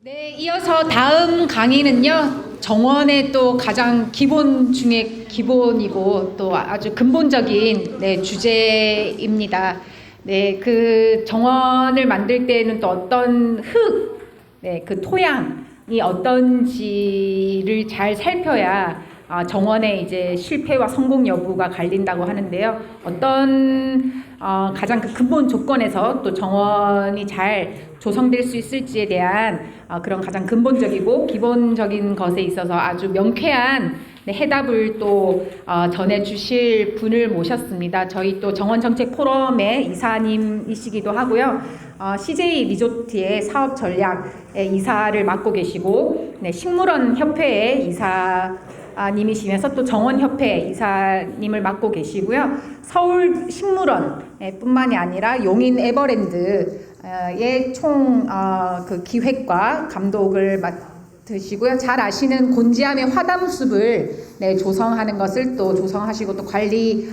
네, 이어서 다음 강의는요, 정원의 또 가장 기본 중에 기본이고 또 아주 근본적인 주제입니다. 네, 그 정원을 만들 때는 또 어떤 그 토양이 어떤지를 잘 살펴야 정원의 이제 실패와 성공 여부가 갈린다고 하는데요. 어떤 가장 그 근본 조건에서 또 정원이 잘 조성될 수 있을지에 대한 그런 가장 근본적이고 기본적인 것에 있어서 아주 명쾌한 해답을 또 전해주실 분을 모셨습니다. 저희 또 정원정책 포럼의 이사님이시기도 하고요. CJ 리조트의 사업 전략의 이사를 맡고 계시고, 식물원 협회의 이사님이시면서 또 정원협회 이사님을 맡고 계시고요. 서울 식물원 뿐만이 아니라 용인 에버랜드의 총 그 기획과 감독을 맡으시고요. 잘 아시는 곤지암의 화담숲을 조성하는 것을 또 조성하시고 또 관리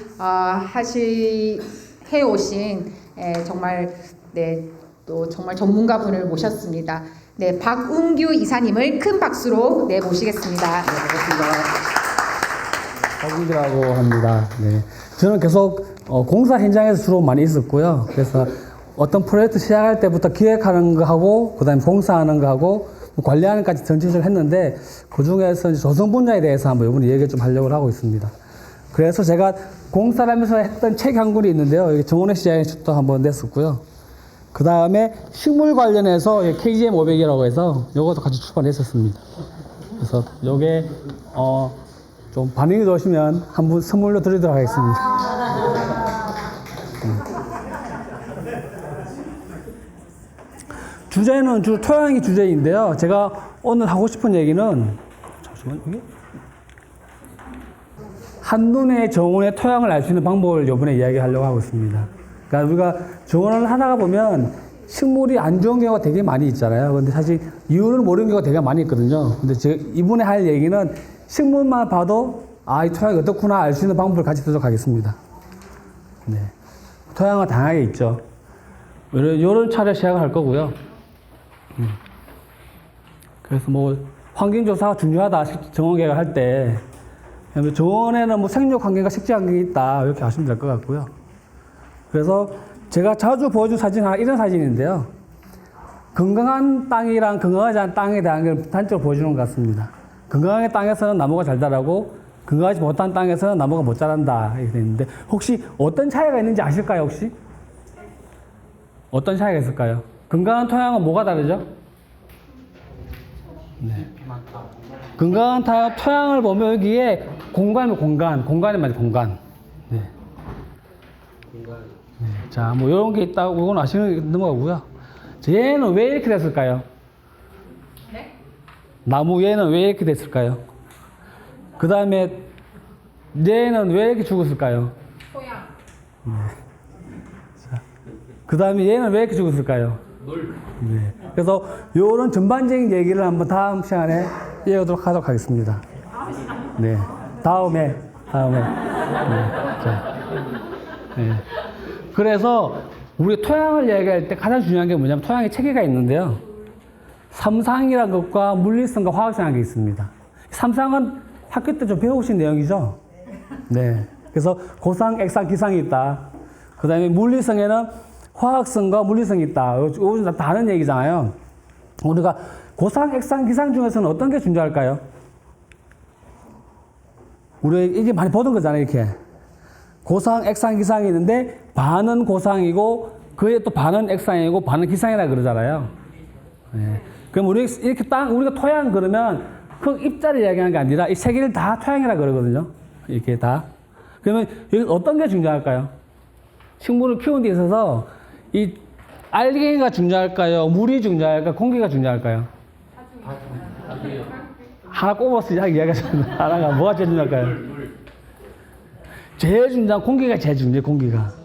해오신 정말 또 정말 전문가분을 모셨습니다. 박운규 이사님을 큰 박수로 모시겠습니다. 반갑습니다. 박운규라고 합니다. 저는 계속 공사 현장에서 주로 많이 있었고요. 그래서 어떤 프로젝트 시작할 때부터 기획하는 거 하고, 그 다음에 공사하는 거 하고, 관리하는 까지 전체적으로 했는데, 그 중에서 조성 분야에 대해서 한번 이번에 얘기 좀 하려고 하고 있습니다. 그래서 제가 공사를 하면서 했던 책 한 권이 있는데요. 여기 정원의 시장에서도 한번 냈었고요. 그 다음에 식물 관련해서 KGM 500이라고 해서 이것도 같이 출판했었습니다. 그래서 요게 좀 반응이 좋으시면 한 분 선물로 드리도록 하겠습니다. 주제는 주로 토양이 주제인데요. 제가 오늘 하고 싶은 얘기는 잠시만요. 한눈에 정원의 토양을 알 수 있는 방법을 이번에 이야기하려고 하고 있습니다. 그러니까 우리가 정원을 하다가 보면 식물이 안 좋은 경우가 되게 많이 있잖아요. 근데 사실 이유를 모르는 경우가 되게 많이 있거든요. 근데 제가 이번에 할 얘기는 식물만 봐도 이 토양이 어떻구나 알 수 있는 방법을 같이 쓰도록 하겠습니다. 토양은 다양하게 있죠. 이런 차례 시작을 할 거고요. 그래서 환경조사가 중요하다, 정원계획을 할 때. 정원에는 생육 환경과 식지 환경이 있다, 이렇게 하시면 될 것 같고요. 그래서 제가 자주 보여준 사진 하나, 이런 사진인데요. 건강한 땅이랑 건강하지 않은 땅에 대한 걸 단적으로 보여주는 것 같습니다. 건강한 땅에서는 나무가 잘 자라고, 건강하지 못한 땅에서는 나무가 못 자란다, 이렇게 되어 있는데, 혹시 어떤 차이가 있는지 아실까요, 혹시? 어떤 차이가 있을까요? 건강한 토양은 뭐가 다르죠? 건강한 토양을 보면 여기에 공간이 맞아요, 공간. 자, 이런 게 있다고, 이건 아시는 넘어가고요. 얘는 왜 이렇게 됐을까요? 나무 얘는 왜 이렇게 됐을까요? 그 다음에 얘는 왜 이렇게 죽었을까요? 토양. 그 다음에 얘는 왜 이렇게 죽었을까요? 그래서 이런 전반적인 얘기를 한번 다음 시간에 이어가도록 하겠습니다. 다음에. 그래서 우리 토양을 얘기할 때 가장 중요한 게 뭐냐면 토양에 체계가 있는데요. 삼상이라는 것과 물리성과 화학성이라는 게 있습니다. 삼상은 학교 때 좀 배우신 내용이죠. 그래서 고상, 액상, 기상이 있다. 그 다음에 물리성에는 화학성과 물리성이 있다. 이건 다 다른 얘기잖아요. 우리가 고상, 액상, 기상 중에서는 어떤 게 중요할까요? 우리 이게 많이 보던 거잖아요, 이렇게. 고상, 액상, 기상이 있는데 반은 고상이고 그에 또 반은 액상이고 반은 기상이라 그러잖아요. 그럼 우리 이렇게 우리가 토양 그러면 그 입자를 이야기하는 게 아니라 이 세 개를 다 토양이라 그러거든요. 이렇게 다. 그러면 여기 어떤 게 중요할까요? 식물을 키우는 데 있어서 이 알갱이가 중요할까요? 물이 중요할까요? 공기가 중요할까요? 하나 꼽아서 이야기하셨는데 하나가 뭐가 제일 중요할까요? 제일 중요한 공기가 제일 중요해요.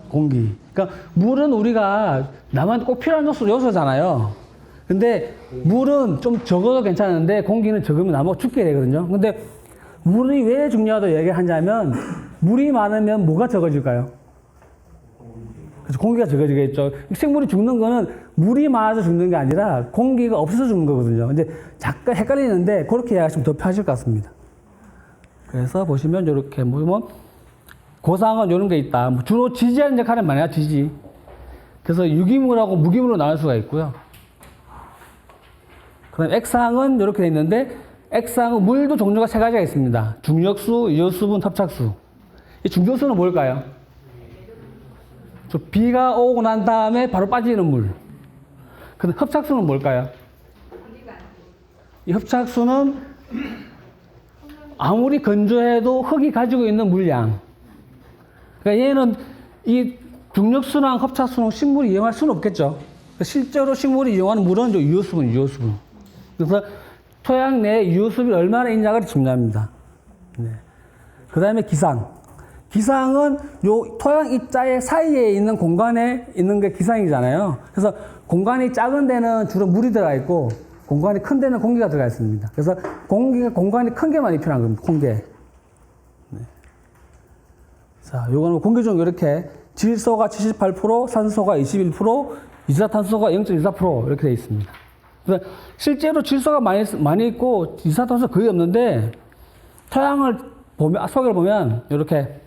공기. 그러니까 물은 우리가 남한테 꼭 필요한 요소잖아요. 근데 물은 좀 적어도 괜찮은데 공기는 적으면 나무가 죽게 되거든요. 근데 물이 왜 중요하다고 얘기하냐면 물이 많으면 뭐가 적어질까요? 그래서 공기가 적어지겠죠. 생물이 죽는 거는 물이 많아서 죽는 게 아니라 공기가 없어서 죽는 거거든요. 근데 잠깐 헷갈리는데 그렇게 이해하시면 더 편하실 것 같습니다. 그래서 보시면 이렇게 보면 고상은 이런 게 있다. 주로 지지하는 역할을 많이 해요. 지지. 그래서 유기물하고 무기물로 나눌 수가 있고요. 그다음 액상은 이렇게 돼 있는데 액상은 물도 종류가 세 가지가 있습니다. 중력수, 이오수분, 합착수. 이 중력수는 뭘까요? 비가 오고 난 다음에 바로 빠지는 물. 그다음 합착수는 뭘까요? 이 합착수는 아무리 건조해도 흙이 가지고 있는 물량. 그러니까 얘는 이 중력수랑 합착수는 식물이 이용할 수는 없겠죠. 실제로 식물이 이용하는 물은 유효수분, 유효수분. 그래서 토양 내에 유효수분이 얼마나 있냐가 중요합니다. 네. 그 다음에 기상. 기상은 요 토양 입자의 사이에 있는 공간에 있는 게 기상이잖아요. 그래서 공간이 작은 데는 주로 물이 들어가 있고 공간이 큰 데는 공기가 들어가 있습니다. 그래서 공간이 큰 게 많이 필요한 겁니다. 공기. 네. 자, 요거는 공기 중 이렇게 질소가 78%, 산소가 21%, 이산화탄소가 0.24% 이렇게 되어 있습니다. 그래서 실제로 질소가 많이 있고 이산화탄소 거의 없는데 토양을 보면 속을 보면 이렇게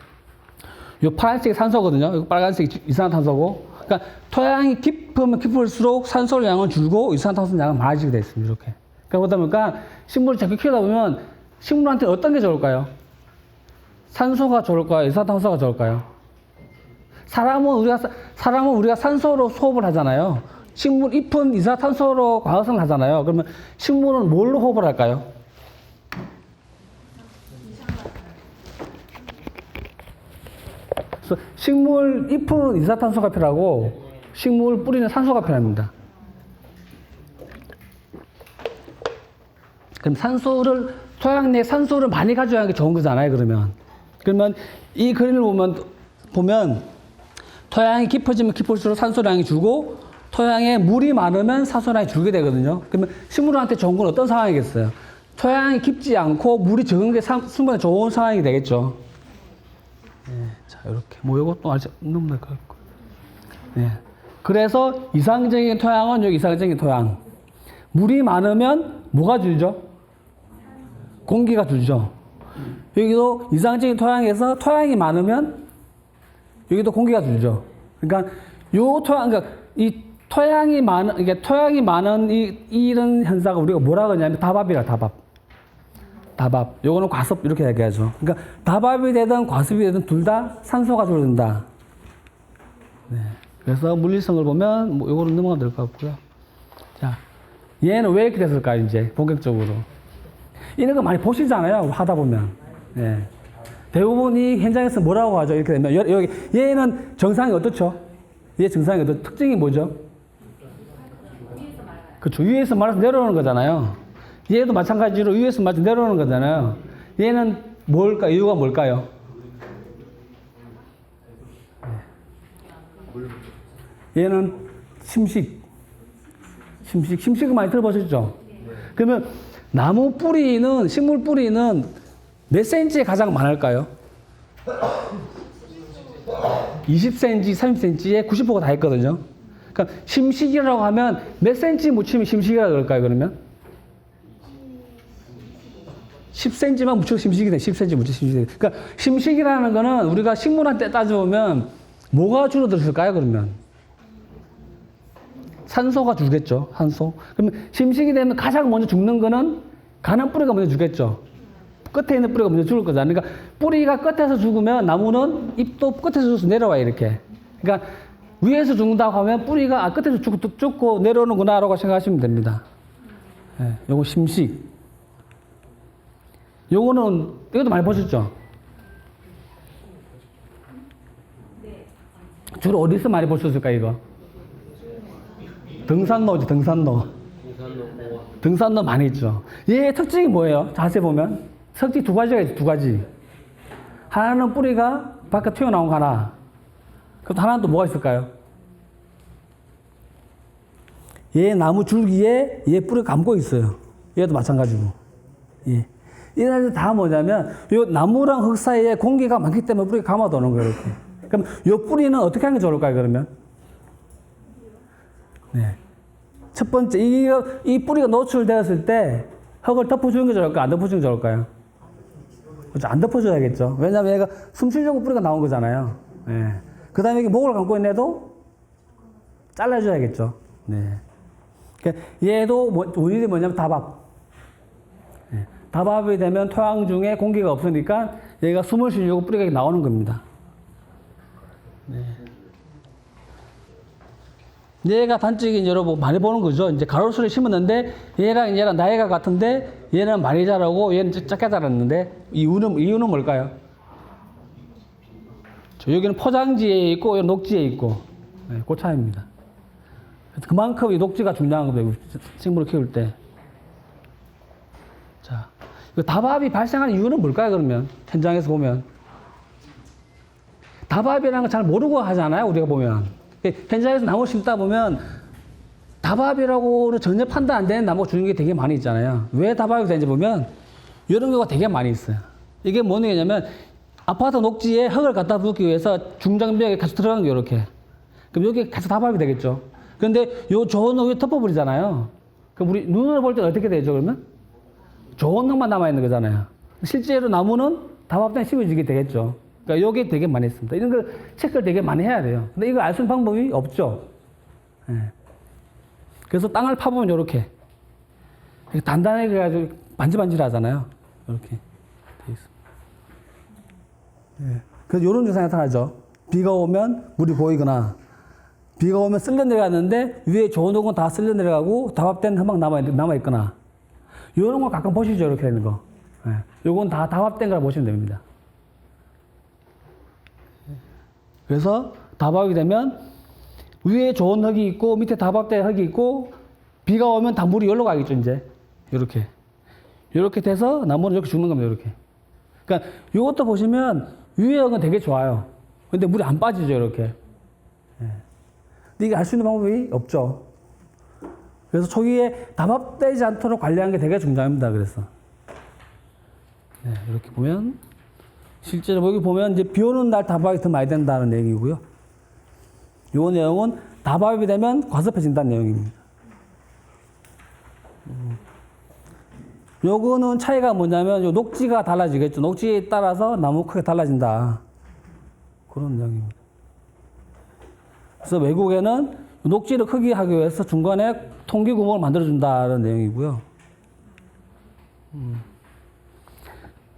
요 파란색이 산소거든요. 요 빨간색이 이산화탄소고. 그러니까 토양이 깊으면 깊을수록 산소 양은 줄고 이산화탄소 양은 많아지게 되어 있습니다. 이렇게. 그러다 보니까 식물을 자꾸 키우다 보면 식물한테 어떤 게 좋을까요? 산소가 좋을까요? 이산화탄소가 좋을까요? 사람은 우리가 산소로 호흡을 하잖아요. 식물 잎은 이산화탄소로 과학성을 하잖아요. 그러면 식물은 뭘로 호흡을 할까요? 그래서 식물 잎은 이산화탄소가 필요하고 식물 뿌리는 산소가 필요합니다. 그럼 토양 내에 산소를 많이 가져가는 게 좋은 거잖아요. 그러면 이 그림을 보면 토양이 깊어지면 깊을수록 산소량이 줄고 토양에 물이 많으면 산소량이 줄게 되거든요. 그러면 식물한테 좋은 건 어떤 상황이겠어요? 토양이 깊지 않고 물이 적은 게 충분히 좋은 상황이 되겠죠. 네, 자, 이렇게. 이것도 아직 너무 될 것 같고. 네. 그래서 이상적인 토양은 여기 이상적인 토양. 물이 많으면 뭐가 줄죠? 공기가 줄죠. 여기도 이상적인 토양에서 토양이 많으면 여기도 공기가 줄죠. 그러니까 이 토양이 많은 이런 현상을 우리가 뭐라 그러냐면 다밥이라 다밥. 요거는 과습 이렇게 얘기하죠. 그러니까 다밥이 되든 과습이 되든 둘 다 산소가 줄어든다. 네. 그래서 물리성을 보면 요거는 넘어가면 될 것 같고요. 자, 얘는 왜 이렇게 됐을까요? 이제 본격적으로 이런 거 많이 보시잖아요. 하다 보면. 네. 대부분 이 현장에서 뭐라고 하죠? 이렇게 되면 여기 얘는 정상이 어떻죠? 얘 정상이 어떤 특징이 뭐죠? 그렇죠. 위에서 말아서 내려오는 거잖아요. 얘도 마찬가지로 위에서 말아서 내려오는 거잖아요. 얘는 뭘까? 이유가 뭘까요? 얘는 심식을 많이 들어보셨죠? 그러면 식물 뿌리는 몇 센치에 가장 많을까요? 20cm, 30cm에 90%가 다 있거든요. 그러니까 심식이라고 하면 몇 센치 묻히면 심식이라고 그럴까요, 그러면? 10cm만 묻혀도 심식이 돼. 10cm 묻혀 심식이 돼. 그러니까 심식이라는 거는 우리가 식물한테 따져보면 뭐가 줄어들었을까요, 그러면? 산소가 줄겠죠, 산소. 그러면 심식이 되면 가장 먼저 죽는 거는 가는 뿌리가 먼저 죽겠죠. 끝에 있는 뿌리가 먼저 죽을 거잖아요. 그러니까 뿌리가 끝에서 죽으면 나무는 잎도 끝에서 죽어서 내려와요, 이렇게. 그러니까 위에서 죽는다고 하면 뿌리가 끝에서 죽고 내려오는구나라고 생각하시면 됩니다. 네, 요거 심식. 이것도 많이 보셨죠? 주로 어디서 많이 보셨을까, 이거? 등산로죠, 등산로 많이 있죠. 얘의 특징이 뭐예요? 자세히 보면. 특징 두 가지가 있죠, 두 가지. 하나는 뿌리가 밖에 튀어나온 거 하나. 그럼 하나는 또 뭐가 있을까요? 얘 나무 줄기에 얘 뿌리가 감고 있어요. 얘도 마찬가지고. 예. 이런 다 뭐냐면, 요 나무랑 흙 사이에 공기가 많기 때문에 뿌리가 감아도는 거예요, 이렇게. 그럼 요 뿌리는 어떻게 하는 게 좋을까요, 그러면? 네. 첫 번째, 이 뿌리가 노출되었을 때 흙을 덮어주는 게 좋을까요? 안 덮어주는 게 좋을까요? 그렇죠. 안 덮어줘야겠죠. 왜냐면 얘가 숨 쉬려고 뿌리가 나온 거잖아요. 네. 그 다음에 이게 목을 감고 있는 애도 잘라줘야겠죠. 네. 그러니까 얘도 원인이 뭐냐면 다밥. 네. 다밥이 되면 토양 중에 공기가 없으니까 얘가 숨을 쉬려고 뿌리가 나오는 겁니다. 네. 얘가 단적인 여러분 많이 보는 거죠. 이제 가로수를 심었는데 얘랑 나이가 같은데 얘는 많이 자라고 얘는 작게 자랐는데 이유는 뭘까요? 여기는 포장지에 있고 여기 녹지에 있고 네, 그 차이입니다. 그만큼 이 녹지가 중요한 겁니다. 식물을 키울 때. 자, 다밥이 발생하는 이유는 뭘까요? 그러면 현장에서 보면 다밥이라는 걸 잘 모르고 하잖아요. 우리가 보면. 현장에서 나무 심다 보면 다밥이라고는 전혀 판단 안 되는 나무가 주는 게 되게 많이 있잖아요. 왜 다밥이 되는지 보면 이런 경우가 되게 많이 있어요. 이게 뭐냐 냐면 아파트 녹지에 흙을 갖다 붓기 위해서 중장비에 계속 들어간 게 이렇게. 그럼 여기 계속 다밥이 되겠죠. 그런데 요 좋은 흙 위에 덮어버리잖아요. 그럼 우리 눈으로 볼 때 어떻게 되죠, 그러면? 좋은 흙만 남아있는 거잖아요. 실제로 나무는 다밥당에 심어지게 되겠죠. 그러니까 요게 되게 많이 있습니다. 이런 걸 체크를 되게 많이 해야 돼요. 근데 이걸 알 수 있는 방법이 없죠. 예. 그래서 땅을 파보면 요렇게 단단하게 해가지고 반질반질하잖아요. 이렇게 돼 있습니다. 예. 그래서 요런 증상이 나타나죠. 비가 오면 물이 보이거나 비가 오면 쓸려 내려갔는데 위에 좋은 흙은 다 쓸려 내려가고 다밥된 흙만 남아있거나 요런 거 가끔 보시죠. 이렇게 되는 거. 예. 요건 다 다밥된 걸 보시면 됩니다. 그래서 다밥이 되면 위에 좋은 흙이 있고 밑에 다밥된 흙이 있고 비가 오면 다 물이 여기로 가겠죠, 이제. 이렇게 돼서 나무는 이렇게 죽는 겁니다, 이렇게. 그러니까 이것도 보시면 위에 흙은 되게 좋아요. 근데 물이 안 빠지죠, 이렇게. 근데 이게 알 수 있는 방법이 없죠. 그래서 초기에 다밥되지 않도록 관리하는 게 되게 중요합니다, 그래서. 네, 이렇게 보면 실제로 여기 보면 이제 비 오는 날 다밥이 더 많이 된다는 얘기고요. 이 내용은 다밥이 되면 과습해진다는 내용입니다. 요거는 차이가 뭐냐면 요 녹지가 달라지겠죠. 녹지에 따라서 나무 크기가 달라진다. 그런 내용입니다. 그래서 외국에는 녹지를 크게 하기 위해서 중간에 통기 구멍을 만들어준다는 내용이고요.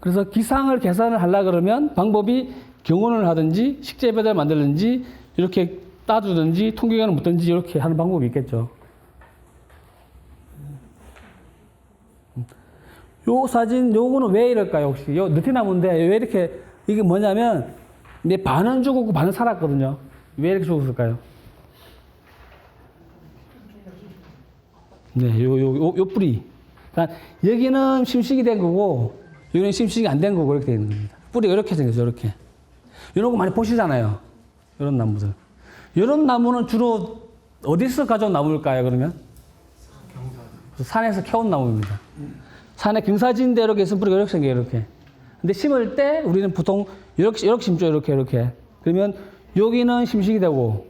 그래서 기상을 계산을 하려고 그러면 방법이 경운을 하든지 식재배대를 만들든지 이렇게 따주든지 통기관을 묻든지 이렇게 하는 방법이 있겠죠. 요 사진, 요거는 왜 이럴까요, 혹시? 요 느티나무인데 왜 이렇게, 이게 뭐냐면 내 반은 죽었고 반은 살았거든요. 왜 이렇게 죽었을까요? 네, 요 뿌리. 그러니까 여기는 심식이 된 거고 여기는 심식이 안 된 거고 이렇게 되어 있는 겁니다. 뿌리가 이렇게 생겼어요, 이렇게. 이런 거 많이 보시잖아요. 이런 나무들. 이런 나무는 주로 어디서 가져온 나무일까요, 그러면? 산에서 캐온 나무입니다. 산에 경사진데 이렇게 있으면 뿌리가 이렇게 생겨요, 이렇게. 근데 심을 때 우리는 보통 이렇게 심죠, 이렇게. 그러면 여기는 심식이 되고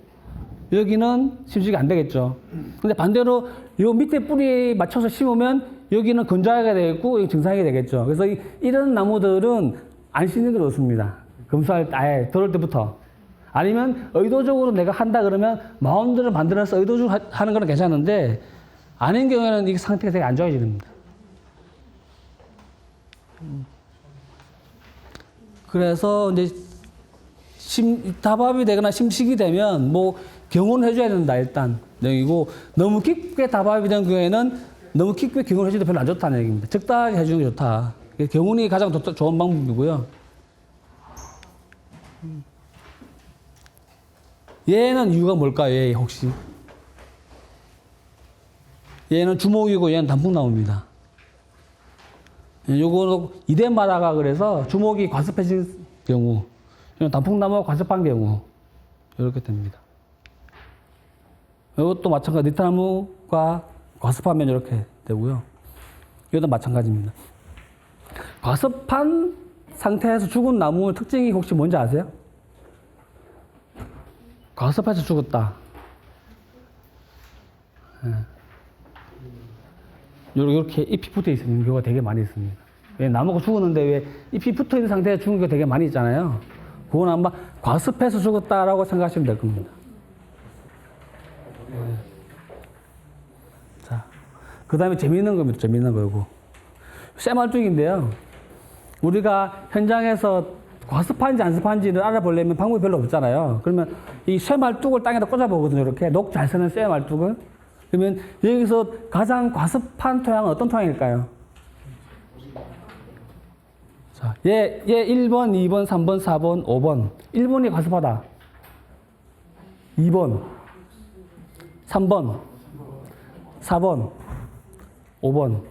여기는 심식이 안 되겠죠. 근데 반대로 요 밑에 뿌리에 맞춰서 심으면 여기는 건조하게 되겠고 여기 정상하게 되겠죠. 그래서 이런 나무들은 안 심는 게 좋습니다. 검수할 때 아예 들어올 때부터. 아니면 의도적으로 내가 한다 그러면 마운드를 만들어서 의도적으로 하는 거는 괜찮은데 아닌 경우에는 이 상태가 되게 안 좋아집니다. 그래서 이제 다밥이 되거나 심식이 되면 뭐 경운을 해줘야 된다, 일단. 여기고 너무 깊게 다밥이 된 경우에는 너무 깊게 경운을 해줘도 별로 안 좋다는 얘기입니다. 적당하게 해주는 게 좋다. 경운이 가장 좋은 방법이고요. 얘는 이유가 뭘까요, 얘 혹시? 얘는 주목이고 얘는 단풍나무입니다. 요거는 이덴마라가 그래서 주목이 과습해진 경우, 단풍나무가 과습한 경우, 이렇게 됩니다. 이것도 마찬가지, 니트나무가 과습하면 이렇게 되고요. 이것도 마찬가지입니다. 과습한 상태에서 죽은 나무의 특징이 혹시 뭔지 아세요? 과습해서 죽었다. 이렇게 잎이 붙어 있는 경우가 되게 많이 있습니다. 왜 나무가 죽었는데 왜 잎이 붙어 있는 상태에 죽은 경우가 되게 많이 있잖아요. 그건 아마 과습해서 죽었다라고 생각하시면 될 겁니다. 자, 그 다음에 재미있는 겁니다. 재미있는 거고. 쇠말뚝인데요. 우리가 현장에서 과습한지 안 습한지를 알아보려면 방법이 별로 없잖아요. 그러면 이 쇠말뚝을 땅에다 꽂아보거든요. 이렇게 녹 잘 쓰는 쇠말뚝을. 그러면 여기서 가장 과습한 토양은 어떤 토양일까요? 자, 얘 1번, 2번, 3번, 4번, 5번. 1번이 과습하다. 2번, 3번, 4번, 5번.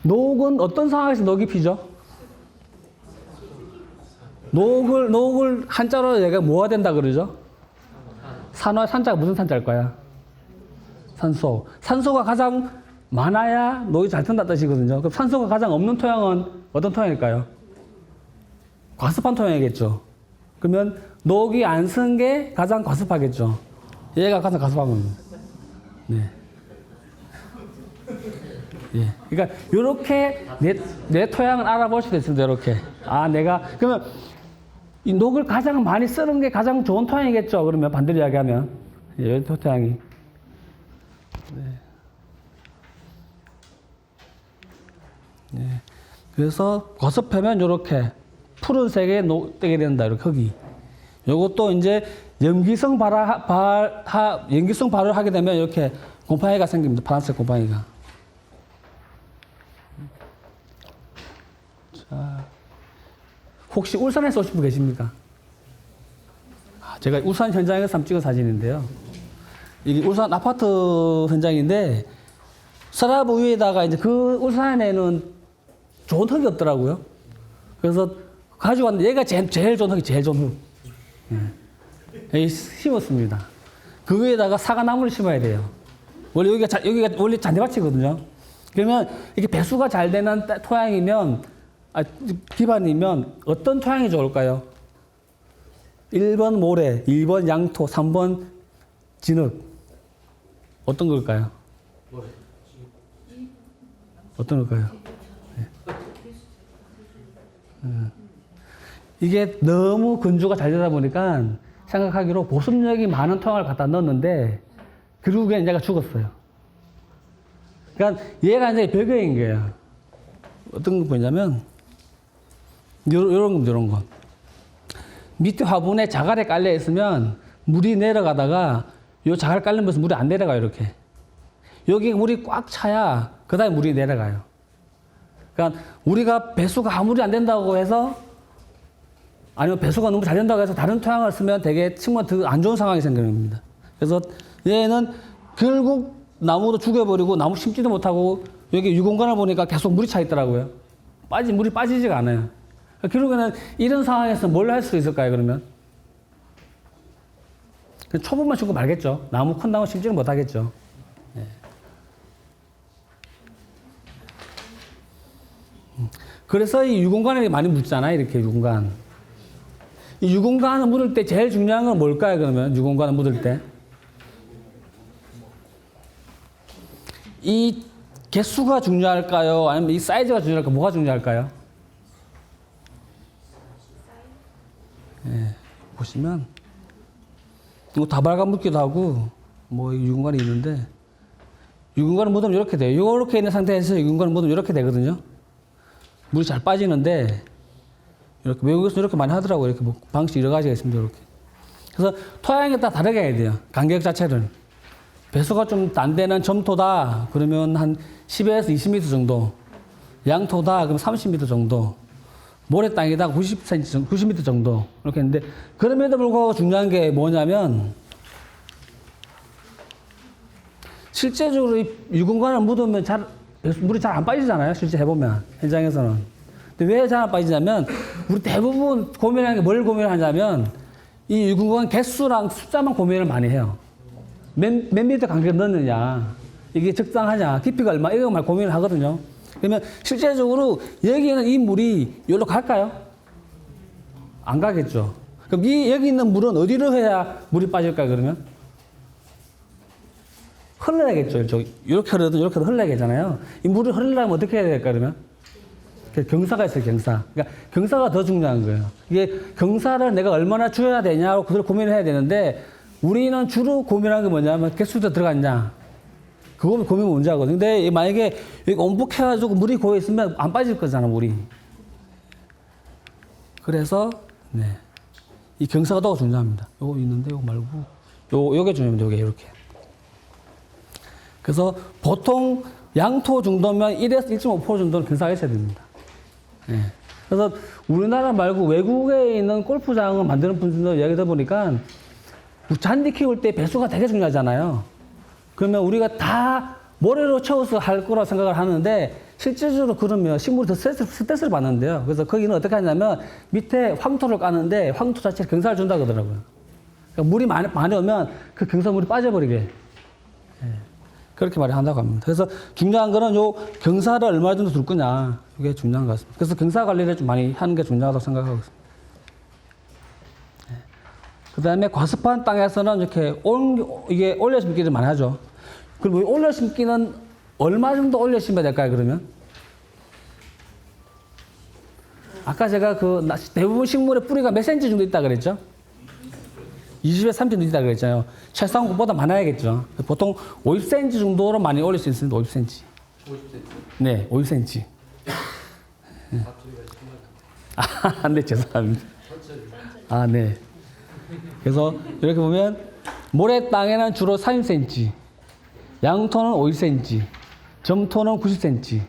녹은 어떤 상황에서 녹이 피죠? 녹을 한자로 얘가 뭐가 된다 그러죠? 산자가 무슨 산자일까요? 산소. 산소가 가장 많아야 녹이 잘 튼다 뜻이거든요. 그럼 산소가 가장 없는 토양은 어떤 토양일까요? 과습한 토양이겠죠. 그러면 녹이 안 쓴 게 가장 과습하겠죠. 얘가 가장 과습한 겁니다. 네. 예. 그러니까 이렇게 내 토양을 알아볼 수도 있습니다. 이렇게. 아, 내가 그러면 이 녹을 가장 많이 쓰는 게 가장 좋은 토양이겠죠. 그러면 반대로 이야기하면 이 토양이. 네. 네. 그래서 과습하면 이렇게 푸른색에 뜨게 된다. 이렇게 흙이. 요것도 이제 염기성 염기성 발효를 하게 되면 이렇게 곰팡이가 생깁니다. 파란색 곰팡이가. 자, 혹시 울산에서 오신 분 계십니까? 제가 울산 현장에서 한번 찍은 사진인데요. 이게 울산 아파트 현장인데 서라브 위에다가 이제 그 울산에는 좋은 흙이 없더라고요. 그래서 가지고 왔는데 얘가 제일 좋은 흙이 제일 좋은 흙. 여기 심었습니다. 그 위에다가 사과나무를 심어야 돼요. 원래 여기가 원래 잔디밭이거든요. 그러면 이게 배수가 잘 되는 토양이면 기반이면 어떤 토양이 좋을까요? 1번 모래, 2번 양토, 3번 진흙. 어떤 걸까요? 어떤 걸까요? 네. 이게 너무 건조가 잘 되다 보니까 생각하기로 보습력이 많은 토양을 갖다 넣었는데 결국엔 얘가 죽었어요. 그러니까 얘가 이제 별개인 거예요. 어떤 거 보냐면 요런 겁니다. 요런 거. 밑에 화분에 자갈에 깔려 있으면 물이 내려가다가 요 자갈 깔린 곳에서 물이 안 내려가요. 이렇게. 여기 물이 꽉 차야 그 다음에 물이 내려가요. 그러니까 우리가 배수가 아무리 안 된다고 해서 아니면 배수가 너무 잘 된다고 해서 다른 토양을 쓰면 되게 정말 더 안 좋은 상황이 생기는 겁니다. 그래서 얘는 결국 나무도 죽여버리고 나무 심지도 못하고 여기 유공간을 보니까 계속 물이 차 있더라고요. 물이 빠지지가 않아요. 결국에는 이런 상황에서 뭘 할 수 있을까요, 그러면? 초보만 심고 말겠죠. 큰 나무 심지는 못하겠죠. 네. 그래서 이 유공간에 많이 묻잖아요, 이렇게 유공간. 이 유공간을 묻을 때 제일 중요한 건 뭘까요, 그러면? 유공간을 묻을 때. 이 개수가 중요할까요? 아니면 이 사이즈가 중요할까요? 뭐가 중요할까요? 예, 보시면, 뭐 다발감 묻기도 하고, 뭐 유공간이 있는데, 유공간을 묻으면 이렇게 돼요. 이렇게 있는 상태에서 유공간을 묻으면 이렇게 되거든요. 물이 잘 빠지는데, 이렇게 외국에서 이렇게 많이 하더라고요. 이렇게 뭐 방식 여러 가지가 있습니다. 이렇게. 그래서 토양에 따라 다르게 해야 돼요. 간격 자체를. 배수가 좀 안 되는 점토다. 그러면 한 10에서 20m 정도. 양토다. 그럼 30m 정도. 모래 땅이다. 90m 정도. 이렇게 했는데, 그럼에도 불구하고 중요한 게 뭐냐면, 실제적으로 이 유공간을 묻으면 물이 잘 안 빠지잖아요. 실제 해보면. 현장에서는. 근데 왜 잘 안 빠지냐면, 우리 대부분 고민하는 게 뭘 고민하냐면, 이 유공간 개수랑 숫자만 고민을 많이 해요. 몇 미터 간격을 넣느냐, 이게 적당하냐, 깊이가 얼마, 이거만 고민을 하거든요. 그러면 실제적으로 여기에는 이 물이 여기로 갈까요? 안 가겠죠. 그럼 여기 있는 물은 어디로 해야 물이 빠질까요, 그러면? 흘러야겠죠. 이렇게 흐르든 이렇게 흘러야겠잖아요. 이 물이 흐르려면 어떻게 해야 될까, 그러면? 경사가 있어요, 경사. 그러니까 경사가 더 중요한 거예요. 이게 경사를 내가 얼마나 줄여야 되냐고 그걸 고민을 해야 되는데 우리는 주로 고민하는 게 뭐냐면 개수도 들어갔냐. 그거 고민이 문제 하거든요. 근데 만약에 여기 온복해가지고 물이 고여 있으면 안 빠질 거잖아, 물이. 그래서, 네. 이 경사가 더 중요합니다. 요거 있는데, 요거 말고. 요게 중요합니다, 요게, 이렇게. 그래서 보통 양토 정도면 1에서 1.5% 정도는 경사가 있어야 됩니다. 네. 그래서 우리나라 말고 외국에 있는 골프장을 만드는 분들도 이야기 들어보니까 잔디 키울 때 배수가 되게 중요하잖아요. 그러면 우리가 다 모래로 채워서 할 거라고 생각을 하는데 실질적으로 그러면 식물이 더 스트레스를 받는데요. 그래서 거기는 어떻게 하냐면 밑에 황토를 까는데 황토 자체에 경사를 준다고 하더라고요. 그러니까 물이 많이 오면 그 경사물이 빠져버리게. 네. 그렇게 말을 한다고 합니다. 그래서 중요한 거는 요 경사를 얼마 정도 둘 거냐. 이게 중요한 것 같습니다. 그래서 경사 관리를 좀 많이 하는 게 중요하다고 생각하고 있습니다. 네. 그 다음에 과습한 땅에서는 이렇게 이게 올려 심기를 많이 하죠. 그리고 이 올려 심기는 얼마 정도 올려 심어야 될까요, 그러면? 아까 제가 대부분 식물의 뿌리가 몇 센치 정도 있다 그랬죠? 20에서 30cm 정도 있다 그랬잖아요. 최소한 그보다 많아야겠죠. 보통 50cm 정도로 많이 올릴 수 있습니다. 50cm. 50cm? 네, 50cm. 아, 네, 죄송합니다. 아, 네. 그래서 이렇게 보면 모래 땅에는 주로 30cm, 양토는 50cm, 점토는 90cm.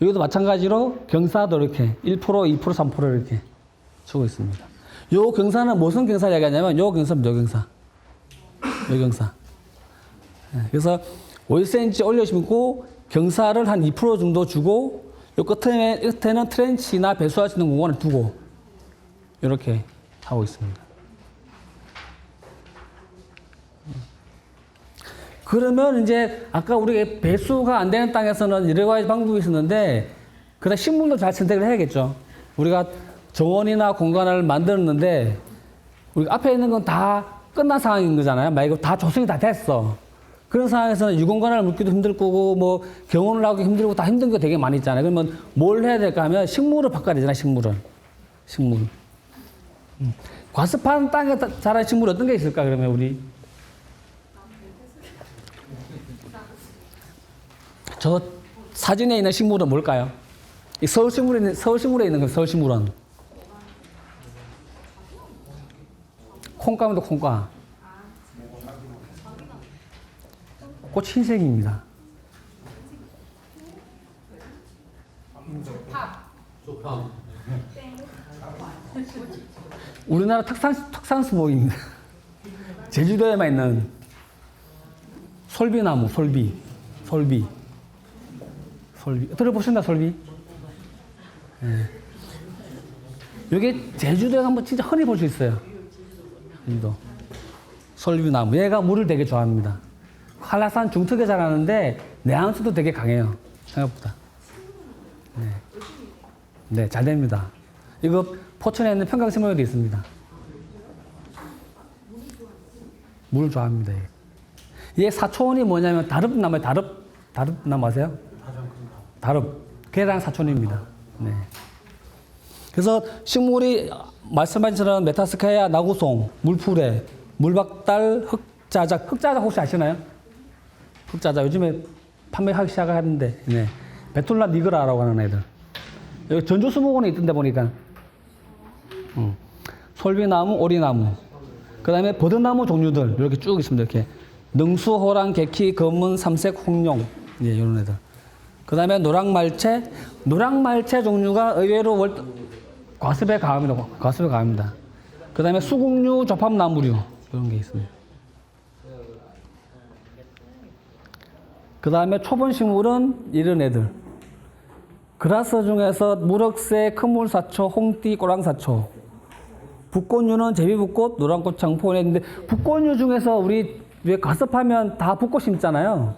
여기도 마찬가지로 경사도 이렇게 1%, 2%, 3% 이렇게 주고 있습니다. 요 경사는 무슨 경사 이야기하냐면 요 경사입니다. 요 경사. 요 경사. 그래서 50cm 올려 심고 경사를 한 2% 정도 주고 요 끝에는 트렌치나 배수할 수 있는 공간을 두고 이렇게 하고 있습니다. 그러면 이제 아까 우리가 배수가 안 되는 땅에서는 여러 가지 방법이 있었는데 그다음 식물도 잘 선택을 해야겠죠. 우리가 정원이나 공간을 만들었는데 우리 앞에 있는 건 다 끝난 상황인 거잖아요. 만약에 다 조성이 다 됐어. 그런 상황에서는 유공간을 묻기도 힘들 거고 뭐 경원을 하기 힘들고 다 힘든 거 되게 많이 있잖아요. 그러면 뭘 해야 될까 하면 식물을 바꿔야 되잖아요. 식물. 과습한 땅에 자란 식물 어떤 게 있을까 그러면 우리? 저 사진에 있는 식물은 뭘까요? 이 서울식물에 있는 거 서울식물원. 콩가입니다, 콩가. 꽃 흰색입니다. 우리나라 특산 수목입니다. 제주도에만 있는 솔비나무, 솔비. 들어보셨나, 솔비? 네. 여기 제주도에 한번 진짜 흔히 볼 수 있어요. 제주도. 솔비나무. 얘가 물을 되게 좋아합니다. 한라산 중턱에 자라는데 내한수도 되게 강해요. 생각보다. 네, 잘 됩니다. 이거 포천에 있는 평강생명에도 있습니다. 물을 좋아합니다. 얘 사촌이 뭐냐면 다릅나무예요. 다릅나무 아세요? 다릅. 걔랑 사촌입니다. 네. 그래서 식물이 말씀하신 것처럼 메타스카야, 나구송, 물풀에, 물박달, 흑자작 혹시 아시나요? 흑자작 요즘에 판매하기 시작하는데, 네. 베툴라 니그라라고 하는 애들. 여기 전주수목원에 있던데 보니까. 솔비나무, 오리나무. 그 다음에 버드나무 종류들 이렇게 쭉 있습니다. 이렇게 능수, 호랑, 개키, 검은, 삼색, 홍룡. 예, 이런 애들. 그 다음에 노랑말채. 노랑말채 종류가 의외로 과습에 강합니다. 그 다음에 수국류, 조팝나무류. 이런 게 있습니다. 그 다음에 초본식물은 이런 애들. 그라스 중에서 무럭새, 큰물사초, 홍띠, 꼬랑사초. 북꽃류는 제비북꽃, 노란꽃, 장포에 있는데 북꽃류 중에서 우리 왜 과습하면 다 북꽃 심잖아요.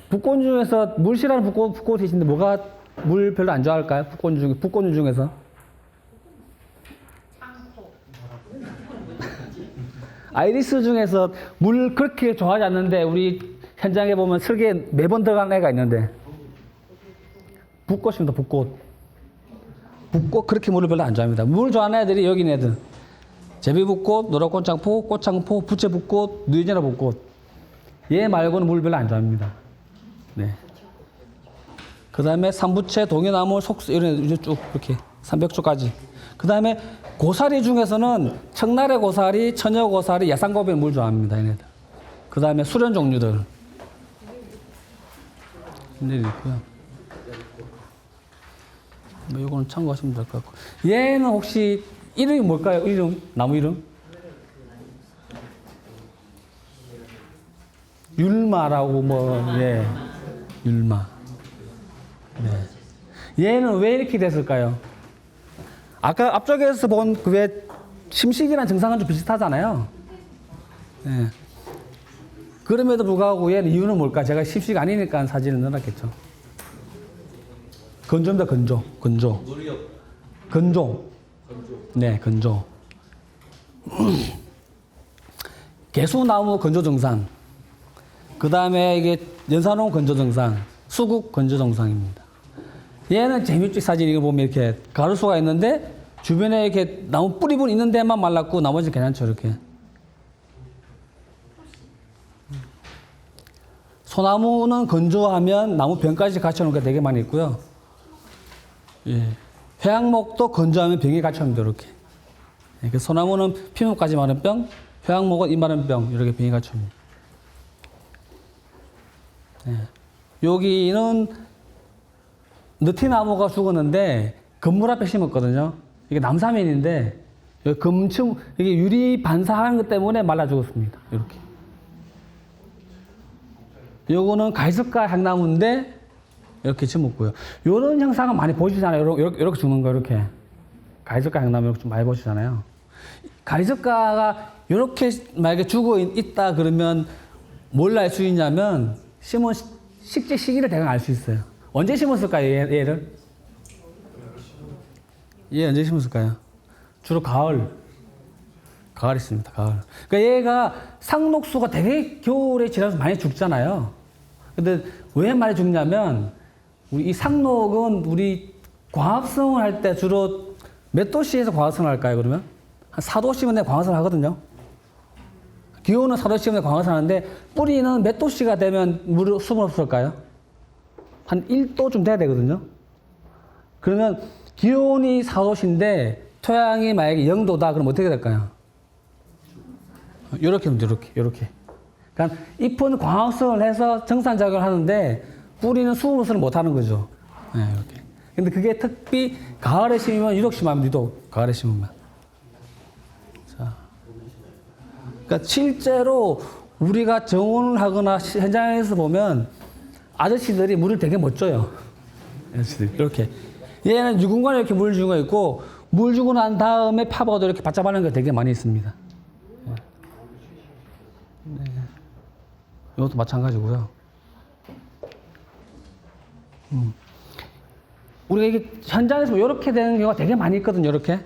북꽃류 중에서 물 싫어하는 북꽃이 있는데 뭐가 물 별로 안 좋아할까요? 북꽃류 중에서? 아이리스 중에서 물 그렇게 좋아하지 않는데 우리 현장에 보면 설계에 매번 들어가는 애가 있는데 붓꽃입니다. 붓꽃. 붓꽃 그렇게 물을 별로 안 좋아합니다. 물 좋아하는 애들이 여기 있는 애들. 제비붓꽃, 노랗꽃장포, 꽃장포, 부채붓꽃, 누이제나 붓꽃. 얘 말고는 물 별로 안 좋아합니다. 네. 그 다음에 삼부채, 동해나무, 속수 이런 쭉 이렇게 300초까지. 그 다음에 고사리 중에서는 청나래 고사리, 처녀 고사리, 야상고비 물 좋아합니다. 얘네들. 그 다음에 수련 종류들. 얘네들 있고요. 뭐 이거는 참고하시면 될 것 같고. 얘는 혹시 이름이 뭘까요? 이름? 나무 이름? 율마라고 뭐, 네. 율마. 네. 얘는 왜 이렇게 됐을까요? 아까 앞쪽에서 본 그 왜 심식이랑 증상은 좀 비슷하잖아요. 네. 그럼에도 불구하고 얘는 이유는 뭘까? 제가 심식 아니니까 사진을 넣어놨겠죠. 건조입니다, 건조. 건조. 건조. 네, 건조. 개수나무 건조 증상. 그 다음에 이게 연산홍 건조 증상. 수국 건조 증상입니다. 얘는 재밌지, 사진 이거 보면 이렇게 가로수가 있는데 주변에 이렇게 나무 뿌리분 있는 데만 말랐고 나머지 괜찮죠, 이렇게. 소나무는 건조하면 나무 병까지 갖춰놓은 게 되게 많이 있고요. 예. 회양목도 건조하면 병이 갖춰옵니다, 이렇게. 예. 그 소나무는 피부까지 마른 병, 회양목은 이 마른 병, 이렇게 병이 갖춰옵니다. 예. 여기는 느티나무가 죽었는데 건물 앞에 심었거든요. 이게 남사면인데 여기 금층 이게 유리 반사하는 것 때문에 말라 죽었습니다. 이렇게. 요거는 갈색과 향나무인데 이렇게 심었고요. 요런 형상은 많이 보시잖아요. 이렇게 죽는 거 이렇게. 갈색과 향나무 이렇게 좀 많이 보시잖아요. 갈색과가 이렇게 만약에 죽어 있다 그러면 뭘 알 수 있냐면 심은 식재 시기를 대강 알 수 있어요. 언제 심었을까요, 얘를? 얘 언제 심었을까요? 주로 가을. 가을 있습니다, 가을. 그러니까 얘가 상록수가 되게 겨울에 지나서 많이 죽잖아요. 근데 왜 많이 죽냐면, 우리 이 상록은 우리 광합성을 할 때 주로 몇 도씨에서 광합성을 할까요, 그러면? 한 4도씨면 내 광합성을 하거든요. 기온은 4도씨면 광합성을 하는데, 뿌리는 몇 도씨가 되면 수분 없을까요? 한 1도쯤 돼야 되거든요. 그러면 기온이 4도씨인데 토양이 만약에 0도다 그럼 어떻게 될까요? 이렇게 하면 이렇게. 그러니까 잎은 광합성을 해서 정산작용을 하는데 뿌리는 수분 흡수를 못 하는 거죠. 네, 이렇게. 근데 그게 특히 가을에 심으면 유독 심합니다. 유독 가을에 심으면. 자. 그러니까 실제로 우리가 정원을 하거나 현장에서 보면 아저씨들이 물을 되게 못 줘요. 이렇게. 얘는 유근관에 이렇게 물 주고 있고, 물 주고 난 다음에 파버도 이렇게 바짝 바르는 게 되게 많이 있습니다. 네. 이것도 마찬가지고요. 우리가 이게 현장에서 이렇게 되는 경우가 되게 많이 있거든요, 이렇게.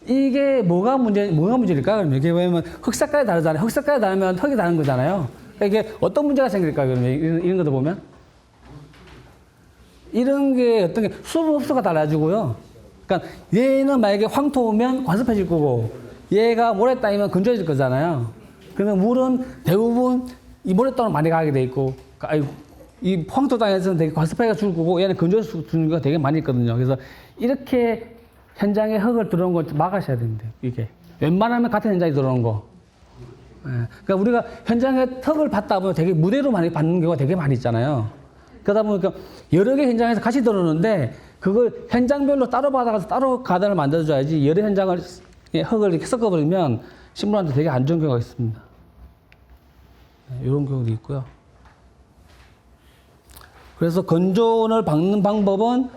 이게 뭐가 문제일까? 그러면 이게 왜냐면 흙 색깔이 다르잖아요. 흙 색깔이 다르면 흙이 다른 거잖아요. 그러니까 이게 어떤 문제가 생길까? 그러면 이런 것도 보면. 이런 게 어떤 게 수분 흡수가 달라지고요. 그러니까 얘는 만약에 황토면 관습해질 거고 얘가 모래 땅이면 건조해질 거잖아요. 그러면 물은 대부분 이 모래 땅으로 많이 가게 돼 있고 이 황토 땅에서는 되게 관습해가 줄 거고 얘는 건조해서 주는 거 되게 많이 있거든요. 그래서 이렇게 현장에 흙을 들어오는 걸 막으셔야 됩니다. 이게 웬만하면 같은 현장에 들어오는 거. 그러니까 우리가 현장에 흙을 받다 보면 되게 무대로 많이 받는 경우가 되게 많이 있잖아요. 그러다 보니까 여러 개 현장에서 같이 들어오는데 그걸 현장별로 따로 받아가서 따로 가단을 만들어줘야지 여러 현장을 흙을 이렇게 섞어버리면 식물한테 되게 안 좋은 경우가 있습니다. 이런 경우도 있고요. 그래서 건조원을 박는 방법은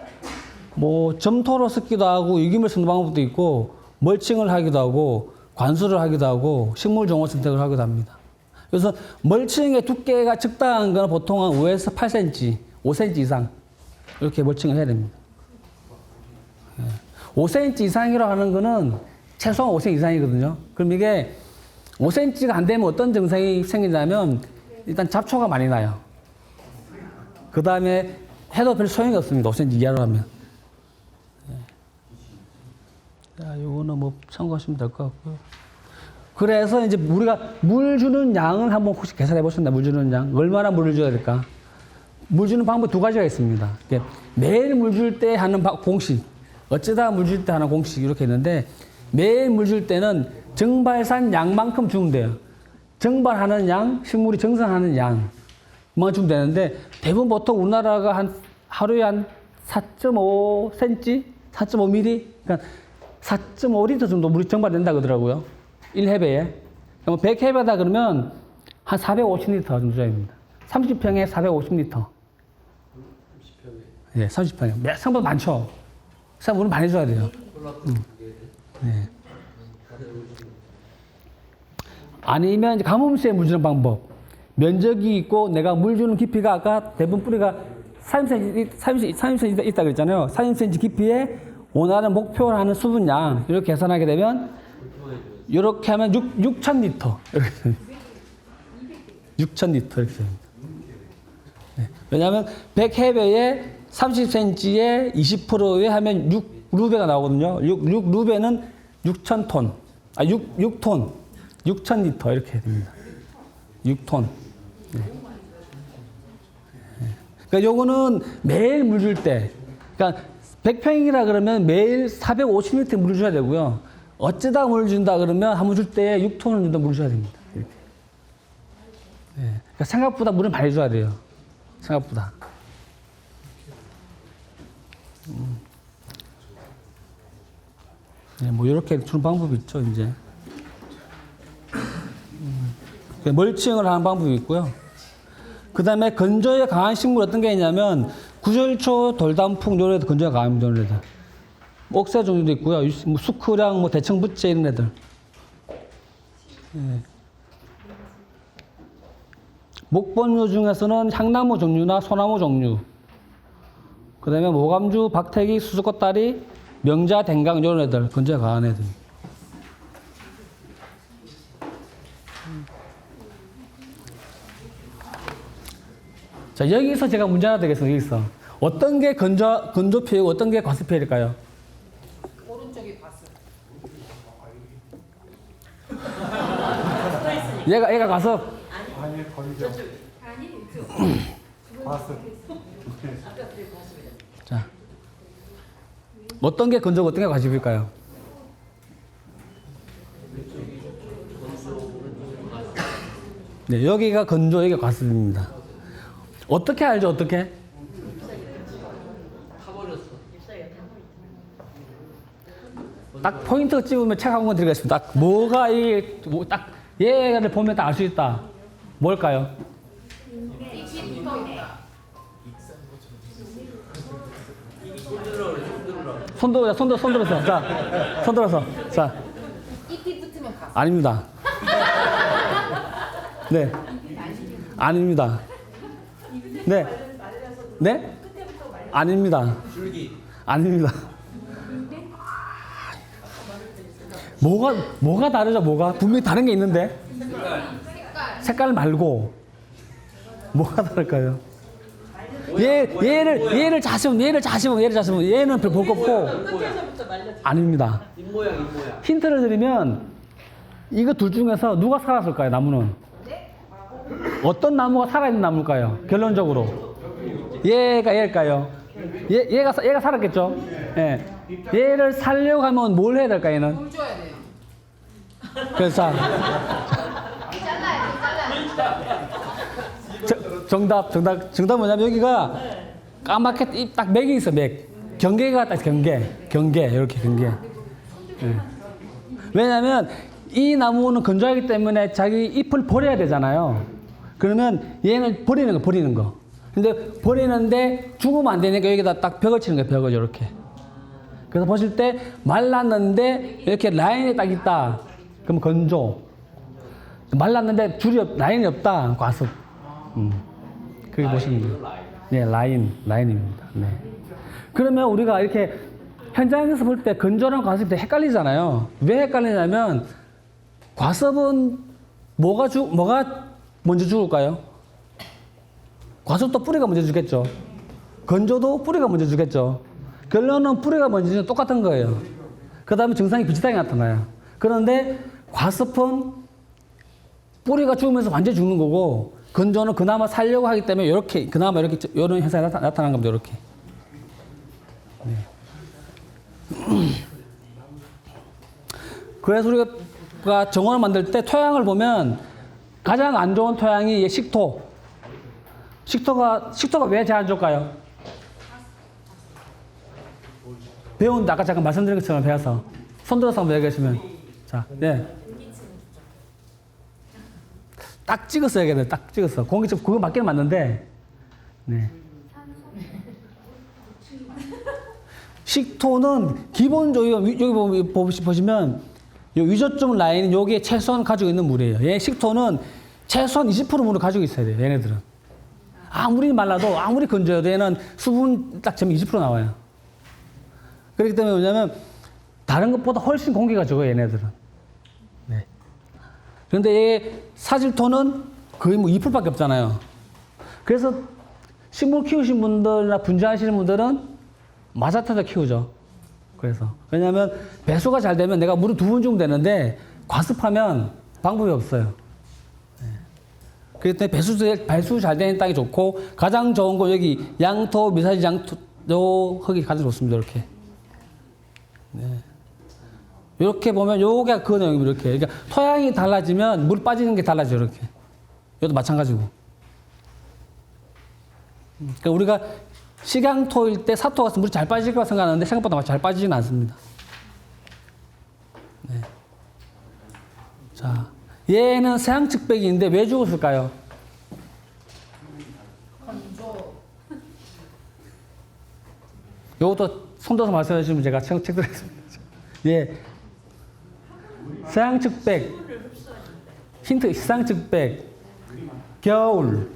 뭐 점토로 섞기도 하고 유기물 섞는 방법도 있고 멀칭을 하기도 하고 관수를 하기도 하고 식물 종호 선택을 하기도 합니다. 그래서 멀칭의 두께가 적당한 건 보통 한 5에서 8cm, 5cm 이상 이렇게 멀칭을 해야 됩니다. 5cm 이상이라고 하는 거는 최소한 5cm 이상이거든요. 그럼 이게 5cm가 안 되면 어떤 증상이 생기냐면 일단 잡초가 많이 나요. 그 다음에 해도 별 소용이 없습니다. 5cm 이하로 하면. 자, 요거는 뭐 참고하시면 될 것 같고요. 그래서 이제 우리가 물 주는 양을 한번 혹시 계산해 보셨나요? 물 주는 양. 얼마나 물을 줘야 될까? 물 주는 방법 두 가지가 있습니다. 매일 물 줄 때 하는 공식, 어쩌다 물 줄 때 하는 공식 이렇게 있는데 매일 물 줄 때는 증발산 양만큼 주면 돼요. 증발하는 양, 식물이 정상하는 양만 주면 되는데 대부분 보통 우리나라가 하루에 한 4.5cm, 4.5mm, 그러니까 4.5리터 정도 물이 증발된다 그러더라고요. 1해배에. 100해배다 그러면 한 450리터 정도 됩니다. 30평에 450리터. 네, 30평에. 생각보다 많죠? 생각보다 물을 많이 줘야 돼요. 네. 아니면 이제 가뭄시에 물 주는 방법. 면적이 있고 내가 물 주는 깊이가 아까 대부분 뿌리가 30cm 있다 그랬잖아요. 30cm 깊이에 원하는 목표로 하는 수분량 이렇게 계산하게 되면 이렇게 하면 6,000리터 이렇게 됩니다. 6,000리터 이렇게 됩니다. 네. 왜냐하면 100해배에 30cm에 20%에 하면 6루베가 나오거든요. 6루베는 6,000톤. 6톤. 6,000리터 이렇게 됩니다. 6톤. 네. 그러니까 요거는 매일 물 줄 때, 그러니까 100평이라 그러면 매일 450리터 물을 줘야 되고요. 어쩌다 물을 준다 그러면 한 번 줄 때 6톤을 정도 물을 줘야 됩니다. 이렇게. 네. 그러니까 생각보다 물을 많이 줘야 돼요. 생각보다. 네, 뭐 이렇게 주는 방법이 있죠, 이제. 멀칭을 하는 방법이 있고요. 그 다음에 건조에 강한 식물 어떤 게 있냐면 구절초, 돌단풍 이런 애들 건조에 강합니다. 이런 애들. 옥새 종류도 있고요. 뭐 수크랑 뭐 대청부채 이런 애들. 예. 목본류 중에서는 향나무 종류나 소나무 종류. 그 다음에 모감주, 박태기, 수수꽃다리, 명자, 댕강 이런 애들 건조에 강한 애들. 자, 여기서 제가 문제 하나 드리겠습니다. 여기서. 어떤 게 건조 피해고 어떤 게 과습 피해일까요? 오른쪽이 과습. 얘가 과습? 아니 건조. 과습. 자. 어떤 게 건조고 어떤 게 과습일까요? 네, 여기가 건조, 여기가 과습입니다. 어떻게 알죠? 어떻게? 딱 포인트 찍으면 책 한 권 드리겠습니다. 딱 뭐가 딱 얘를 보면 딱 알 수 있다. 뭘까요? 손 들어서. 자, 손 들어서. 자. 잎이 붙으면 과습. 아닙니다. 네. 아닙니다. 네. 네? 아닙니다. 아닙니다. 뭐가 다르죠, 뭐가? 분명히 다른 게 있는데? 색깔 말고. 뭐가 다를까요? 얘를 자시면 얘는 별 볼 거 없고. 아닙니다. 힌트를 드리면, 이거 둘 중에서 누가 살았을까요, 나무는? 어떤 나무가 살아있는 나무일까요? 결론적으로. 얘일까요? 얘가 살았겠죠? 예. 얘를 살려고 하면 뭘 해야 될까, 얘는? 물 줘야 돼요. 그래서 정답 뭐냐면 여기가 까맣게 딱 맥이 있어, 맥. 경계가 딱 경계 이렇게 경계. 예. 왜냐면 이 나무는 건조하기 때문에 자기 잎을 버려야 되잖아요. 그러면 얘는 버리는 거. 근데 버리는데 죽으면 안 되니까 여기다 딱 벽을 치는 거예요, 벽을 이렇게. 그래서 보실 때 말랐는데 이렇게 라인이 딱 있다. 그럼 건조. 말랐는데 라인이 없다. 과습. 그렇게 보시면 돼요. 네, 라인입니다. 네. 그러면 우리가 이렇게 현장에서 볼 때 건조랑 과습이 되게 헷갈리잖아요. 왜 헷갈리냐면 과습은 뭐가 먼저 죽을까요? 과습도 뿌리가 먼저 죽겠죠. 건조도 뿌리가 먼저 죽겠죠. 결론은 뿌리가 먼저 죽는 똑같은 거예요. 그 다음에 증상이 비슷하게 나타나요. 그런데 과습은 뿌리가 죽으면서 완전히 죽는 거고, 건조는 그나마 살려고 하기 때문에 이렇게, 그나마 이렇게, 이런 현상이 나타난 겁니다. 이렇게. 네. 그래서 우리가 정원을 만들 때 토양을 보면 가장 안 좋은 토양이 식토. 식토가 왜 제일 안 좋을까요? 배우는데 아까 잠깐 말씀드린 것처럼 배워서 손들어서 한번 얘기하시면 자, 네. 딱 찍었어 얘기해. 딱 찍었어. 공기층 그거 맞기는 맞는데, 네. 식토는 기본적으로 여기 보시면 이 위저점 라인은 여기에 최소한 가지고 있는 물이에요. 얘 식토는 최소한 20% 물을 가지고 있어야 돼요. 얘네들은. 아무리 말라도 아무리 건조해도 얘는 수분 딱 재면 20% 나와요. 그렇기 때문에 뭐냐면 다른 것보다 훨씬 공기가 적어요. 얘네들은. 네. 그런데 얘 사질토는 거의 뭐 2%밖에 없잖아요. 그래서 식물 키우신 분들이나 분재하시는 분들은 마자타도 키우죠. 그래서 왜냐하면 배수가 잘 되면 내가 물을 2번 주면 되는데 과습하면 방법이 없어요. 네. 그렇기 때문에 배수 잘 되는 땅이 좋고, 가장 좋은 거 여기 양토, 미사지 양토 흙이 가장 좋습니다. 이렇게. 네. 이렇게 보면 요게 그 내용입니다. 이렇게. 그러니까 토양이 달라지면 물 빠지는 게 달라져요. 이렇게. 이것도 마찬가지고. 그러니까 우리가 식양토일 때 사토 같은 물이 잘 빠질 거라 생각하는데 생각보다 잘 빠지지는 않습니다. 네. 자, 얘는 세양측백인데 왜 죽었을까요? 건조. 요것도 손들어서 말씀해 주시면 제가 책 드리겠습니다. 예. 세양측백. 힌트, 세양측백. 겨울.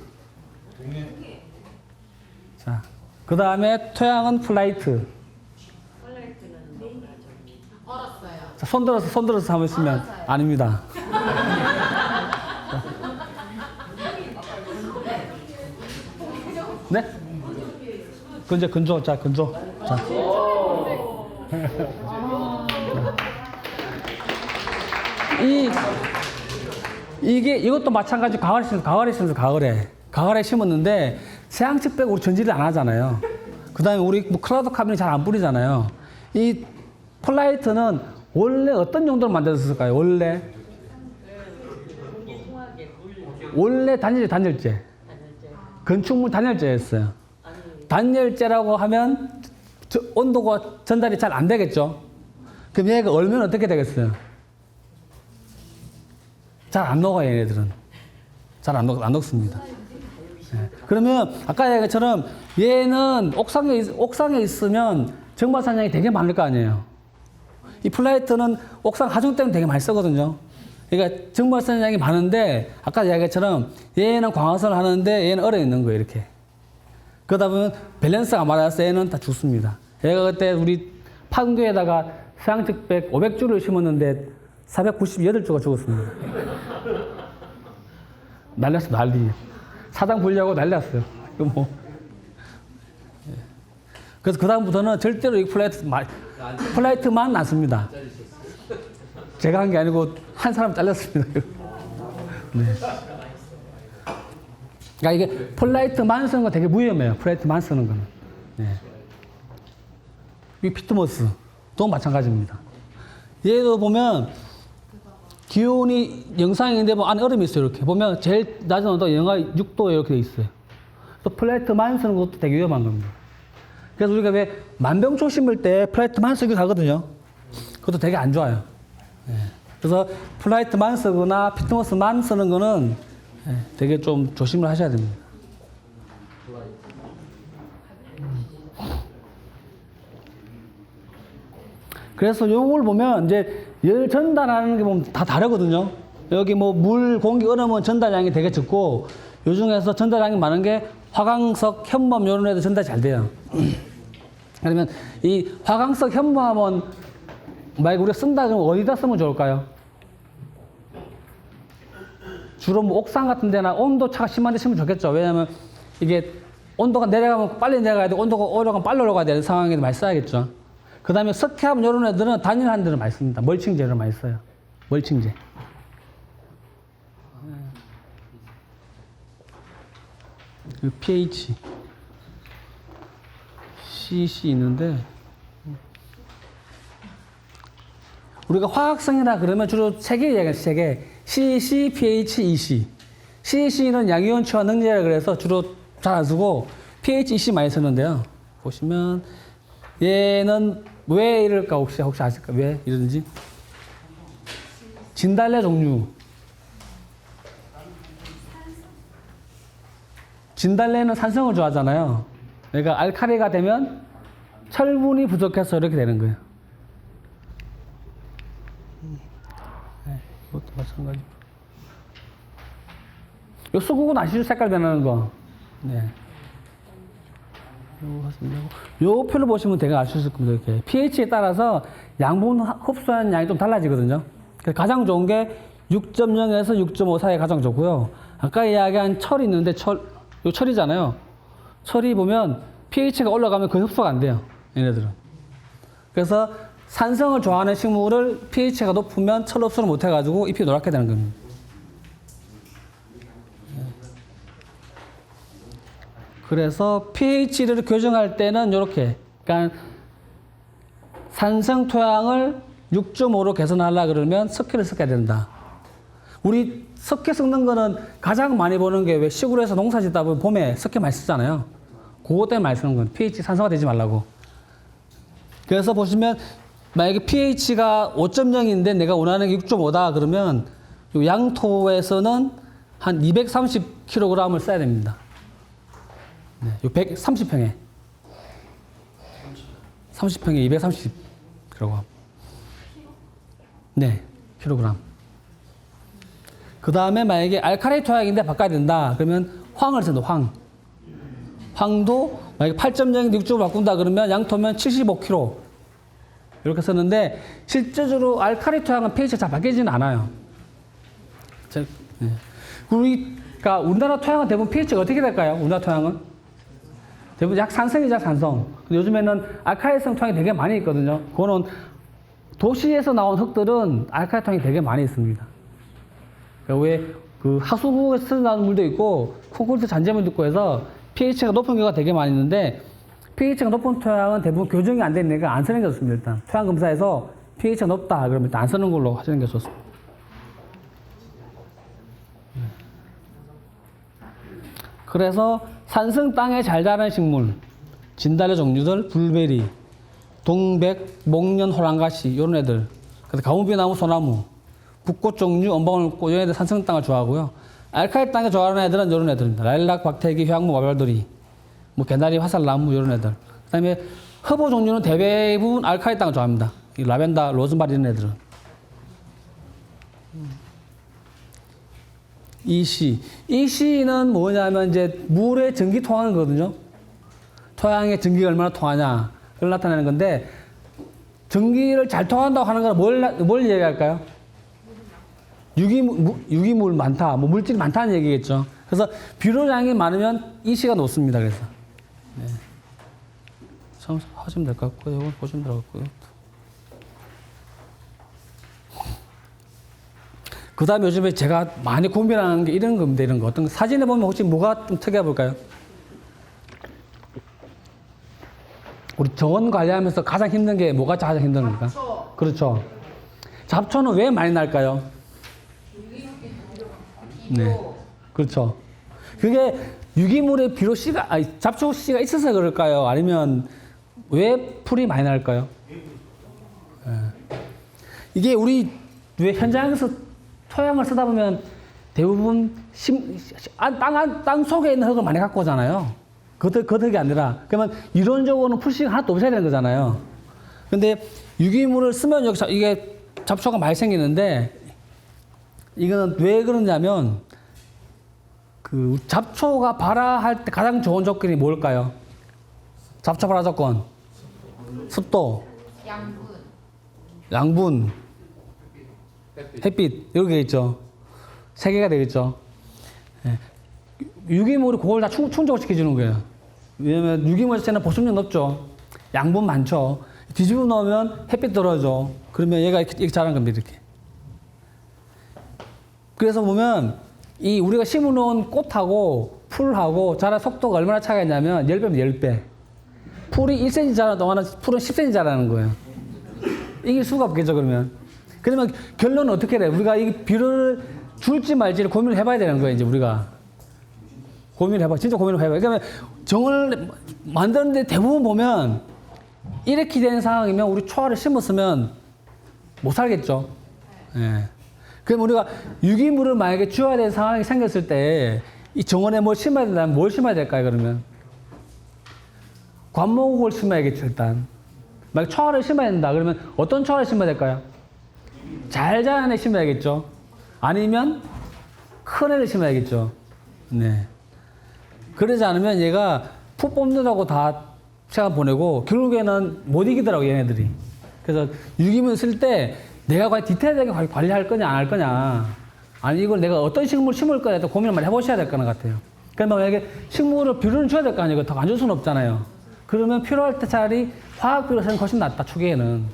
자, 그 다음에 토양은 플라이트. 얼었어요. 자, 손들어서 한번 쓰면 아닙니다. 네? 건조. 자, 건조. 자. 이것도 마찬가지 가을에 심었는데 세양측백 우리 전지를 안 하잖아요. 그 다음에 우리 뭐 클라우드 카빈이 잘 안 뿌리잖아요. 이 폴라이트는 원래 어떤 용도로 만들었을까요? 원래 단열재. 건축물 단열재였어요. 단열재라고 하면 온도가 전달이 잘 안 되겠죠. 그럼 얘가 얼면 어떻게 되겠어요? 잘 안 녹아요, 얘네들은. 잘 안 녹습니다. 네. 그러면 아까 얘기처럼 얘는 옥상에 있으면 정발산량이 되게 많을 거 아니에요. 이 플라이트는 옥상 하중 때문에 되게 많이 쓰거든요. 그러니까 정발산량이 많은데 아까 얘기처럼 얘는 광화선을 하는데 얘는 얼어 있는 거예요, 이렇게. 그러다 보면 밸런스가 맞아서 얘는 다 죽습니다. 얘가 그때 우리 판교에다가 세양측백 500주를 심었는데 498주가 죽었습니다. 난리. 사당 불려고 난리 났어요. 그래서 그다음부터는 절대로 이 플라이트만 놨습니다. 제가 한 게 아니고 한 사람 잘렸습니다. 네. 그러니까 이게 플라이트만 쓰는 건 되게 위험해요. 플라이트만 쓰는 거는. 네. 이 피트모스도 마찬가지입니다. 얘도 보면 기온이 영상인데 뭐 안에 얼음이 있어요. 이렇게 보면 제일 낮은 온도가 영하 6도 이렇게 돼 있어요. 또 플라이트만 쓰는 것도 되게 위험한 겁니다. 그래서 우리가 왜 만병초 심을 때 플라이트만 쓰기도 하거든요. 그것도 되게 안 좋아요. 네. 그래서 플라이트만 쓰거나 피트모스만 쓰는 거는 되게 좀 조심을 하셔야 됩니다. 그래서 요걸 보면 이제 열 전달하는 게 보면 다 다르거든요. 여기 뭐 물, 공기, 얼음은 전달량이 되게 적고, 요 중에서 전달량이 많은 게 화강석, 현무암 이런 애들 전달이 잘 돼요. 그러면 이 화강석, 현무암은 만약 우리가 쓴다 그러면 어디다 쓰면 좋을까요? 주로 뭐 옥상 같은 데나 온도차가 심한 데 심으면 좋겠죠. 왜냐면 이게 온도가 내려가면 빨리 내려가야 되고 온도가 올라가면 빨리 올라가야 되는 상황에도 많이 써야겠죠. 그 다음에 석회암 이런 애들은 단일한 데를 많이 씁니다. 멀칭제를 많이 써요. 멀칭제. pH CC 있는데 우리가 화학성이라 그러면 주로 세 개 이야기해요. 세 개. CC, pH, EC. CC는 양이온치와 능제라 그래서 주로 잘 안 쓰고 pH, EC 많이 쓰는데요. 보시면 얘는 왜 이럴까 혹시 아실까? 왜 이러는지? 진달래 종류. 진달래는 산성을 좋아하잖아요. 그러니까 알칼리가 되면 철분이 부족해서 이렇게 되는 거예요. 네, 이것도 마찬가지로. 요 수국은 아시죠? 색깔 변하는 거. 네. 요 표를 보시면 대강 알 수 있을 겁니다. 이렇게 pH에 따라서 양분 흡수하는 양이 좀 달라지거든요. 가장 좋은 게 6.0에서 6.5 사이 가장 좋고요. 아까 이야기한 철이 있는데 요 철이잖아요. 철이 보면 pH가 올라가면 거의 흡수가 안 돼요. 얘네들은. 그래서 산성을 좋아하는 식물을 pH가 높으면 철 흡수를 못 해가지고 잎이 노랗게 되는 겁니다. 그래서 pH를 교정할 때는 이렇게, 그러니까 산성 토양을 6.5로 개선하려 그러면 석회를 섞어야 된다. 우리 석회 섞는 거는 가장 많이 보는 게 왜 시골에서 농사 짓다 보면 봄에 석회 많이 쓰잖아요. 그거 때문에 많이 쓰는 건 pH 산성화 되지 말라고. 그래서 보시면 만약에 pH가 5.0인데 내가 원하는 게 6.5다 그러면 요 양토에서는 한 230kg을 써야 됩니다. 네, 요 130평에 30평에 230kg. 네, 킬로그램. 그 다음에 만약에 알칼리 토양인데 바꿔야 된다 그러면 황을 쓴다. 황도 만약에 8.0인데 6.5로 바꾼다 그러면 양토면 75kg 이렇게 썼는데 실제적으로 알칼리 토양은 pH가 잘 바뀌지는 않아요. 네. 그러니까 우리나라 토양은 대부분 pH가 어떻게 될까요? 우리나라 토양은 대부분 약 산성이죠, 산성. 근데 요즘에는 알칼리성 토양이 되게 많이 있거든요. 그거는 도시에서 나온 흙들은 알칼리 토양이 되게 많이 있습니다. 왜 그 하수구에서 나오는 물도 있고 콘크리트 잔재물도 있고 해서 pH가 높은 경우가 되게 많이 있는데 pH가 높은 토양은 대부분 교정이 안 되니까 안 쓰는 게 좋습니다. 일단 토양 검사에서 pH가 높다 그러면 일단 안 쓰는 걸로 하시는 게 좋습니다. 그래서 산성 땅에 잘 자라는 식물, 진달래 종류들, 블루베리, 동백, 목련, 호랑가시 이런 애들, 가무비나무, 소나무, 붓꽃 종류, 언방울꽃 이런 애들 산성 땅을 좋아하고요. 알칼리 땅에 좋아하는 애들은 이런 애들입니다. 라일락, 박태기, 휴양목, 와별돌이, 뭐 개나리, 화살나무 이런 애들. 그다음에 허브 종류는 대부분 알칼리 땅을 좋아합니다. 이 라벤더, 로즈마리 이런 애들은. EC는 뭐냐면 이제 물의 전기 통하거든요. 토양의 전기가 얼마나 통하냐 그걸 나타내는 건데 전기를 잘 통한다고 하는 건 뭘 얘기할까요? 유기물 많다, 뭐 물질이 많다는 얘기겠죠. 그래서 비료량이 많으면 EC가 높습니다. 그래서 네. 참 하시면 될 것 같고요. 이거 보시면 될 것 같고요. 그 다음에 요즘에 제가 많이 고민하는 게 이런 겁니다. 이런 거. 어떤 거. 사진에 보면 혹시 뭐가 좀 특이해 볼까요? 우리 정원 관리하면서 가장 힘든 게 뭐가 가장 힘든 겁니까? 잡초. 그렇죠. 잡초는 왜 많이 날까요? 네. 그렇죠. 그게 유기물의 비료 씨가, 아니, 잡초 씨가 있어서 그럴까요? 아니면 왜 풀이 많이 날까요? 네. 이게 우리 왜 현장에서 토양을 쓰다 보면 대부분 땅 속에 있는 흙을 많이 갖고 오잖아요. 겉흙이 아니라. 그러면 이론적으로는 풀씨가 하나도 없어야 되는 거잖아요. 근데 유기물을 쓰면 여기 이게 잡초가 많이 생기는데 이거는 왜 그러냐면 그 잡초가 발화할 때 가장 좋은 조건이 뭘까요? 잡초 발화 조건. 습도. 양분. 햇빛 이렇게 있죠. 3개가 되겠죠. 예. 유기물이 그걸 다 충족을 시켜주는 거예요. 왜냐면 유기물 자체는 보습력 높죠. 양분 많죠. 뒤집어 놓으면 햇빛 들어오죠. 그러면 얘가 이렇게 자란 겁니다. 이렇게. 그래서 보면 이 우리가 심어놓은 꽃하고 풀하고 자란 속도가 얼마나 차이가 있냐면 10배면 10배. 풀이 1cm 자라는 동안은 풀은 10cm 자라는 거예요. 이길 수가 없겠죠, 그러면. 그러면 결론은 어떻게 돼요? 우리가 이 비료를 줄지 말지를 고민을 해봐야 되는 거예요, 이제 우리가. 고민을 해봐. 진짜 고민을 해봐요. 그러면 정원을 만드는데 대부분 보면 이렇게 되는 상황이면 우리 초화를 심었으면 못 살겠죠. 예. 그럼 우리가 유기물을 만약에 주어야 되는 상황이 생겼을 때 이 정원에 뭘 심어야 된다면 뭘 심어야 될까요, 그러면? 관목을 심어야겠죠, 일단. 만약 초화를 심어야 된다. 그러면 어떤 초화를 심어야 될까요? 잘 자란 애 심어야겠죠. 아니면 큰 애를 심어야겠죠. 네. 그러지 않으면 얘가 풋 뽑느라고 다 시간 보내고 결국에는 못 이기더라고, 얘네들이. 그래서 유기물 쓸 때 내가 과연 디테일하게 관리할 거냐 안 할 거냐, 아니 이걸 내가 어떤 식물 심을 거냐 고민을 많이 해보셔야 될 것 같아요. 그러면 만약에 식물을 비료를 줘야 될 거 아니에요. 더 안 줄 수는 없잖아요. 그러면 필요할 때 차라리 화학 비료를 쓰는 게 훨씬 낫다, 초기에는.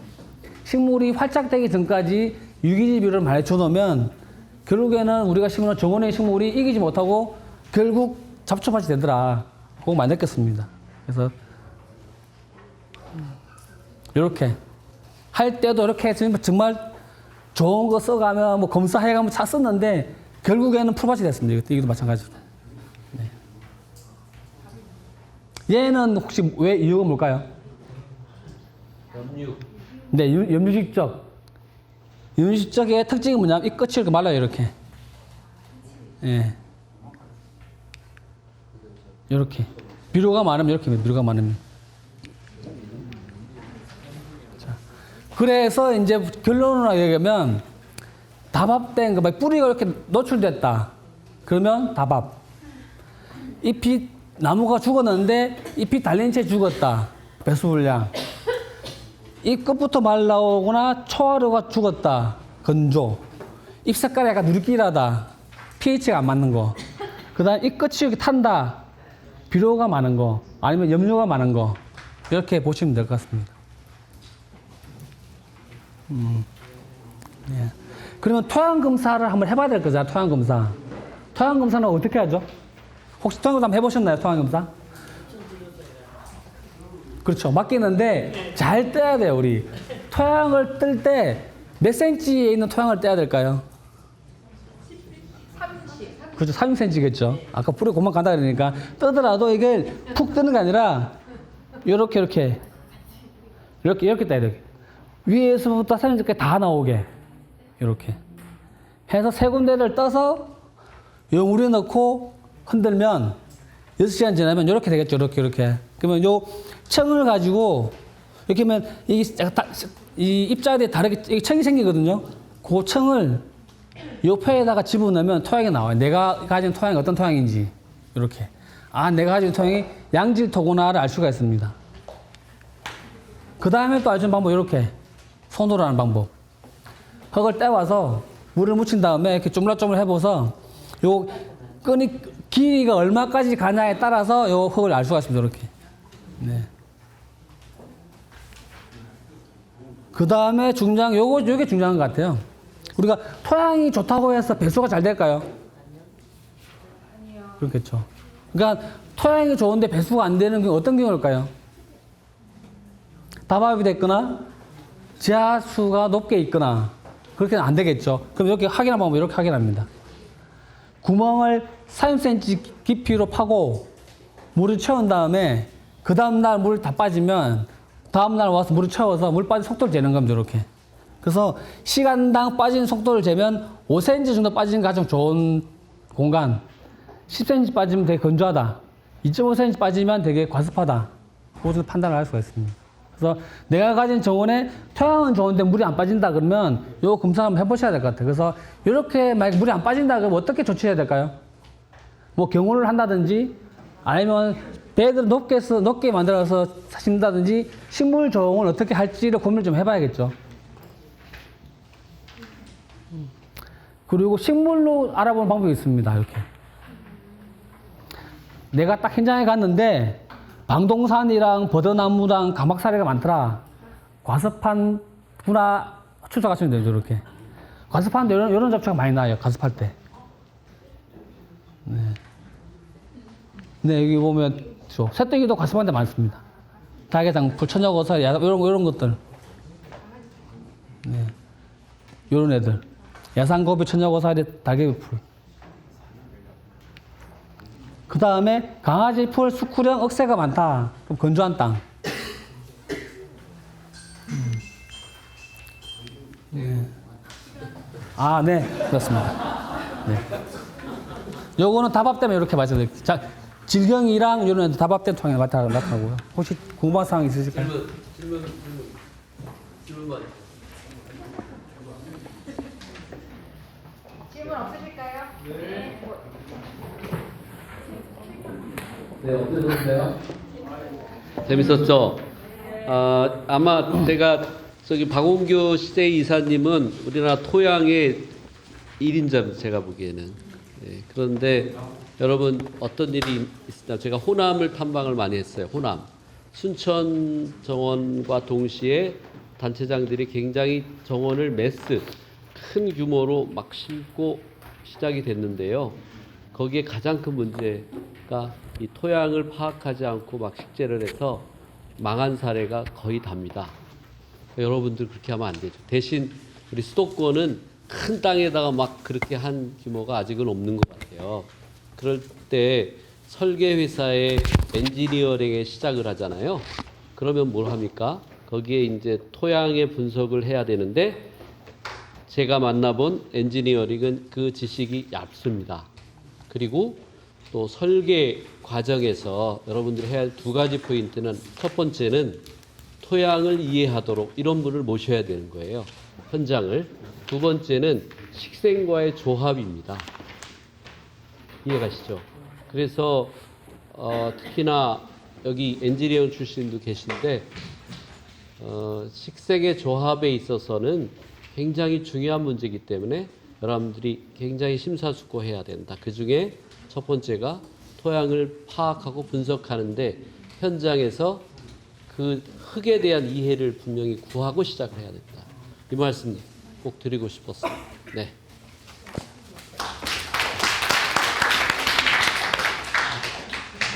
식물이 활착되기 전까지 유기질 비료를 많이 줘놓으면 결국에는 우리가 심은 정원의 식물이 이기지 못하고 결국 잡초밭이 되더라. 그거 많이 느꼈습니다. 그래서 이렇게 할 때도 이렇게 했으면 정말 좋은 거 써가면 뭐 검사해가면 다 썼는데 결국에는 풀밭이 됐습니다. 이것도 마찬가지로. 네. 얘는 혹시 왜 이유가 뭘까요? 염류. 네, 염류식적. 염류식적의 특징이 뭐냐면 이 끝이 이렇게 말라요, 이렇게. 예. 이렇게. 비료가 많으면 이렇게, 비료가 많으면. 그래서 이제 결론으로 얘기하면 다밥된 거, 뿌리가 이렇게 노출됐다. 그러면 다밥. 잎이, 나무가 죽었는데 잎이 달린 채 죽었다. 배수분량. 잎 끝부터 말라오거나 초하루가 죽었다. 건조. 잎 색깔이 약간 누리끼리하다. pH가 안 맞는 거. 그 다음 잎 끝이 이렇게 탄다. 비료가 많은 거. 아니면 염료가 많은 거. 이렇게 보시면 될 것 같습니다. 예. 그러면 토양 검사를 한번 해봐야 될 거잖아, 토양 검사. 토양 검사는 어떻게 하죠? 혹시 토양 검사 한번 해보셨나요, 토양 검사? 그렇죠. 맡기는데 잘 떼야 돼요, 우리. 토양을 뜰 때 몇 센치에 있는 토양을 떼야 될까요? 30. 그렇죠. 30cm겠죠. 아까 뿌리 고만 간다 그러니까 뜨더라도 이게 푹 뜨는 게 아니라 이렇게 따야 돼요. 위에서부터 30cm까지 다 나오게 이렇게 해서 세 군데를 떠서 요 물에 넣고 흔들면 6시간 지나면 이렇게 되겠죠. 이렇게. 그러면 요 청을 가지고 이렇게 하면 이 입자들이 다르게 이게 청이 생기거든요. 그 청을 요 폐에다가 집어넣으면 토양이 나와요. 내가 가진 토양이 어떤 토양인지 이렇게. 아, 내가 가진 토양이 양질토구나를 알 수가 있습니다. 그 다음에 또 알수 있는 방법 이렇게 손으로 하는 방법. 흙을 떼와서 물을 묻힌 다음에 이렇게 쪼물락쪼물 해보서 요 끈이 길이가 얼마까지 가냐에 따라서 요 흙을 알 수가 있습니다. 이렇게. 네. 그 다음에 요게 중요한 것 같아요. 우리가 토양이 좋다고 해서 배수가 잘 될까요? 아니요. 그렇겠죠. 그러니까 토양이 좋은데 배수가 안 되는 게 어떤 경우일까요? 다밥이 됐거나 지하수가 높게 있거나 그렇게는 안 되겠죠. 그럼 이렇게 확인한 방법은 이렇게 확인합니다. 구멍을 30cm 깊이로 파고 물을 채운 다음에 그 다음날 물 다 빠지면 다음날 와서 물을 채워서 물 빠진 속도를 재는 겁니다. 이렇게. 그래서 시간당 빠진 속도를 재면 5cm 정도 빠지는 게 가장 좋은 공간. 10cm 빠지면 되게 건조하다. 2.5cm 빠지면 되게 과습하다. 그것을 판단을 할 수가 있습니다. 그래서 내가 가진 정원에 토양은 좋은데 물이 안 빠진다 그러면 요 검사 한번 해보셔야 될 것 같아요. 그래서 이렇게 만약 물이 안 빠진다 그러면 어떻게 조치해야 될까요? 뭐 경운을 한다든지 아니면 배들을 높게 만들어서 심는다든지 식물 조응을 어떻게 할지를 고민을 좀 해봐야겠죠. 그리고 식물로 알아보는 방법이 있습니다. 이렇게. 내가 딱 현장에 갔는데 방동산이랑 버드나무랑 가막사리가 많더라. 과습한구나 추적하시면 되죠. 이렇게. 과습하는데 이런 잡초가 많이 나요. 과습할 때. 네. 네, 여기 보면 새떼기도 과습하는 데 많습니다. 달개장풀, 천여고사리, 이런 것들. 네. 요런 애들. 야산고비, 천여고사리, 달개비풀. 그 다음에 강아지풀, 수쿠령, 억새가 많다. 좀 건조한 땅. 네. 아, 네. 그렇습니다. 네. 요거는 다밥 때문에 이렇게 맞춰드릴게요. 자, 질경이랑 요런 애들 다밥 때문에 통해 나타나고요. 혹시 궁금한 사항 있으실까요? 질문만. 질문 없으실까요? 네, 어떠셨어요? 재밌었죠? 아마 제가 저기 박원규 시대 이사님은 우리나라 토양의 1인자 제가 보기에는. 네, 그런데 여러분 어떤 일이 있으나 제가 호남을 탐방을 많이 했어요. 호남. 순천 정원과 동시에 단체장들이 굉장히 정원을 큰 규모로 막 심고 시작이 됐는데요. 거기에 가장 큰 문제가 이 토양을 파악하지 않고 막 식재를 해서 망한 사례가 거의 답니다. 여러분들 그렇게 하면 안 되죠. 대신 우리 수도권은 큰 땅에다가 막 그렇게 한 규모가 아직은 없는 것 같아요. 그럴 때 설계 회사의 엔지니어링에 시작을 하잖아요. 그러면 뭘 합니까? 거기에 이제 토양의 분석을 해야 되는데 제가 만나본 엔지니어링은 그 지식이 얇습니다. 그리고 또 설계 과정에서 여러분들이 해야 할 두 가지 포인트는 첫 번째는 토양을 이해하도록 이런 분을 모셔야 되는 거예요. 현장을. 두 번째는 식생과의 조합입니다. 이해가시죠? 그래서 특히나 여기 엔지니어 출신도 계신데 식생의 조합에 있어서는 굉장히 중요한 문제이기 때문에 여러분들이 굉장히 심사숙고해야 된다. 그 중에 첫 번째가 토양을 파악하고 분석하는데 현장에서 그 흙에 대한 이해를 분명히 구하고 시작을 해야 된다. 이 말씀 꼭 드리고 싶었어요. 네.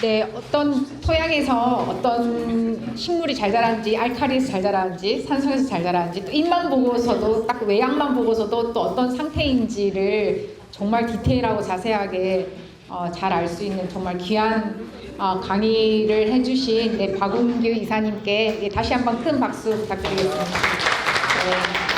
네, 어떤 토양에서 어떤 식물이 잘 자라는지, 알칼리에서 잘 자라는지, 산성에서 잘 자라는지, 또 잎만 보고서도 딱 외양만 보고서도 또 어떤 상태인지를 정말 디테일하고 자세하게 잘 알 수 있는 정말 귀한 강의를 해주신 박운규 이사님께 다시 한번 큰 박수 부탁드리겠습니다. 네.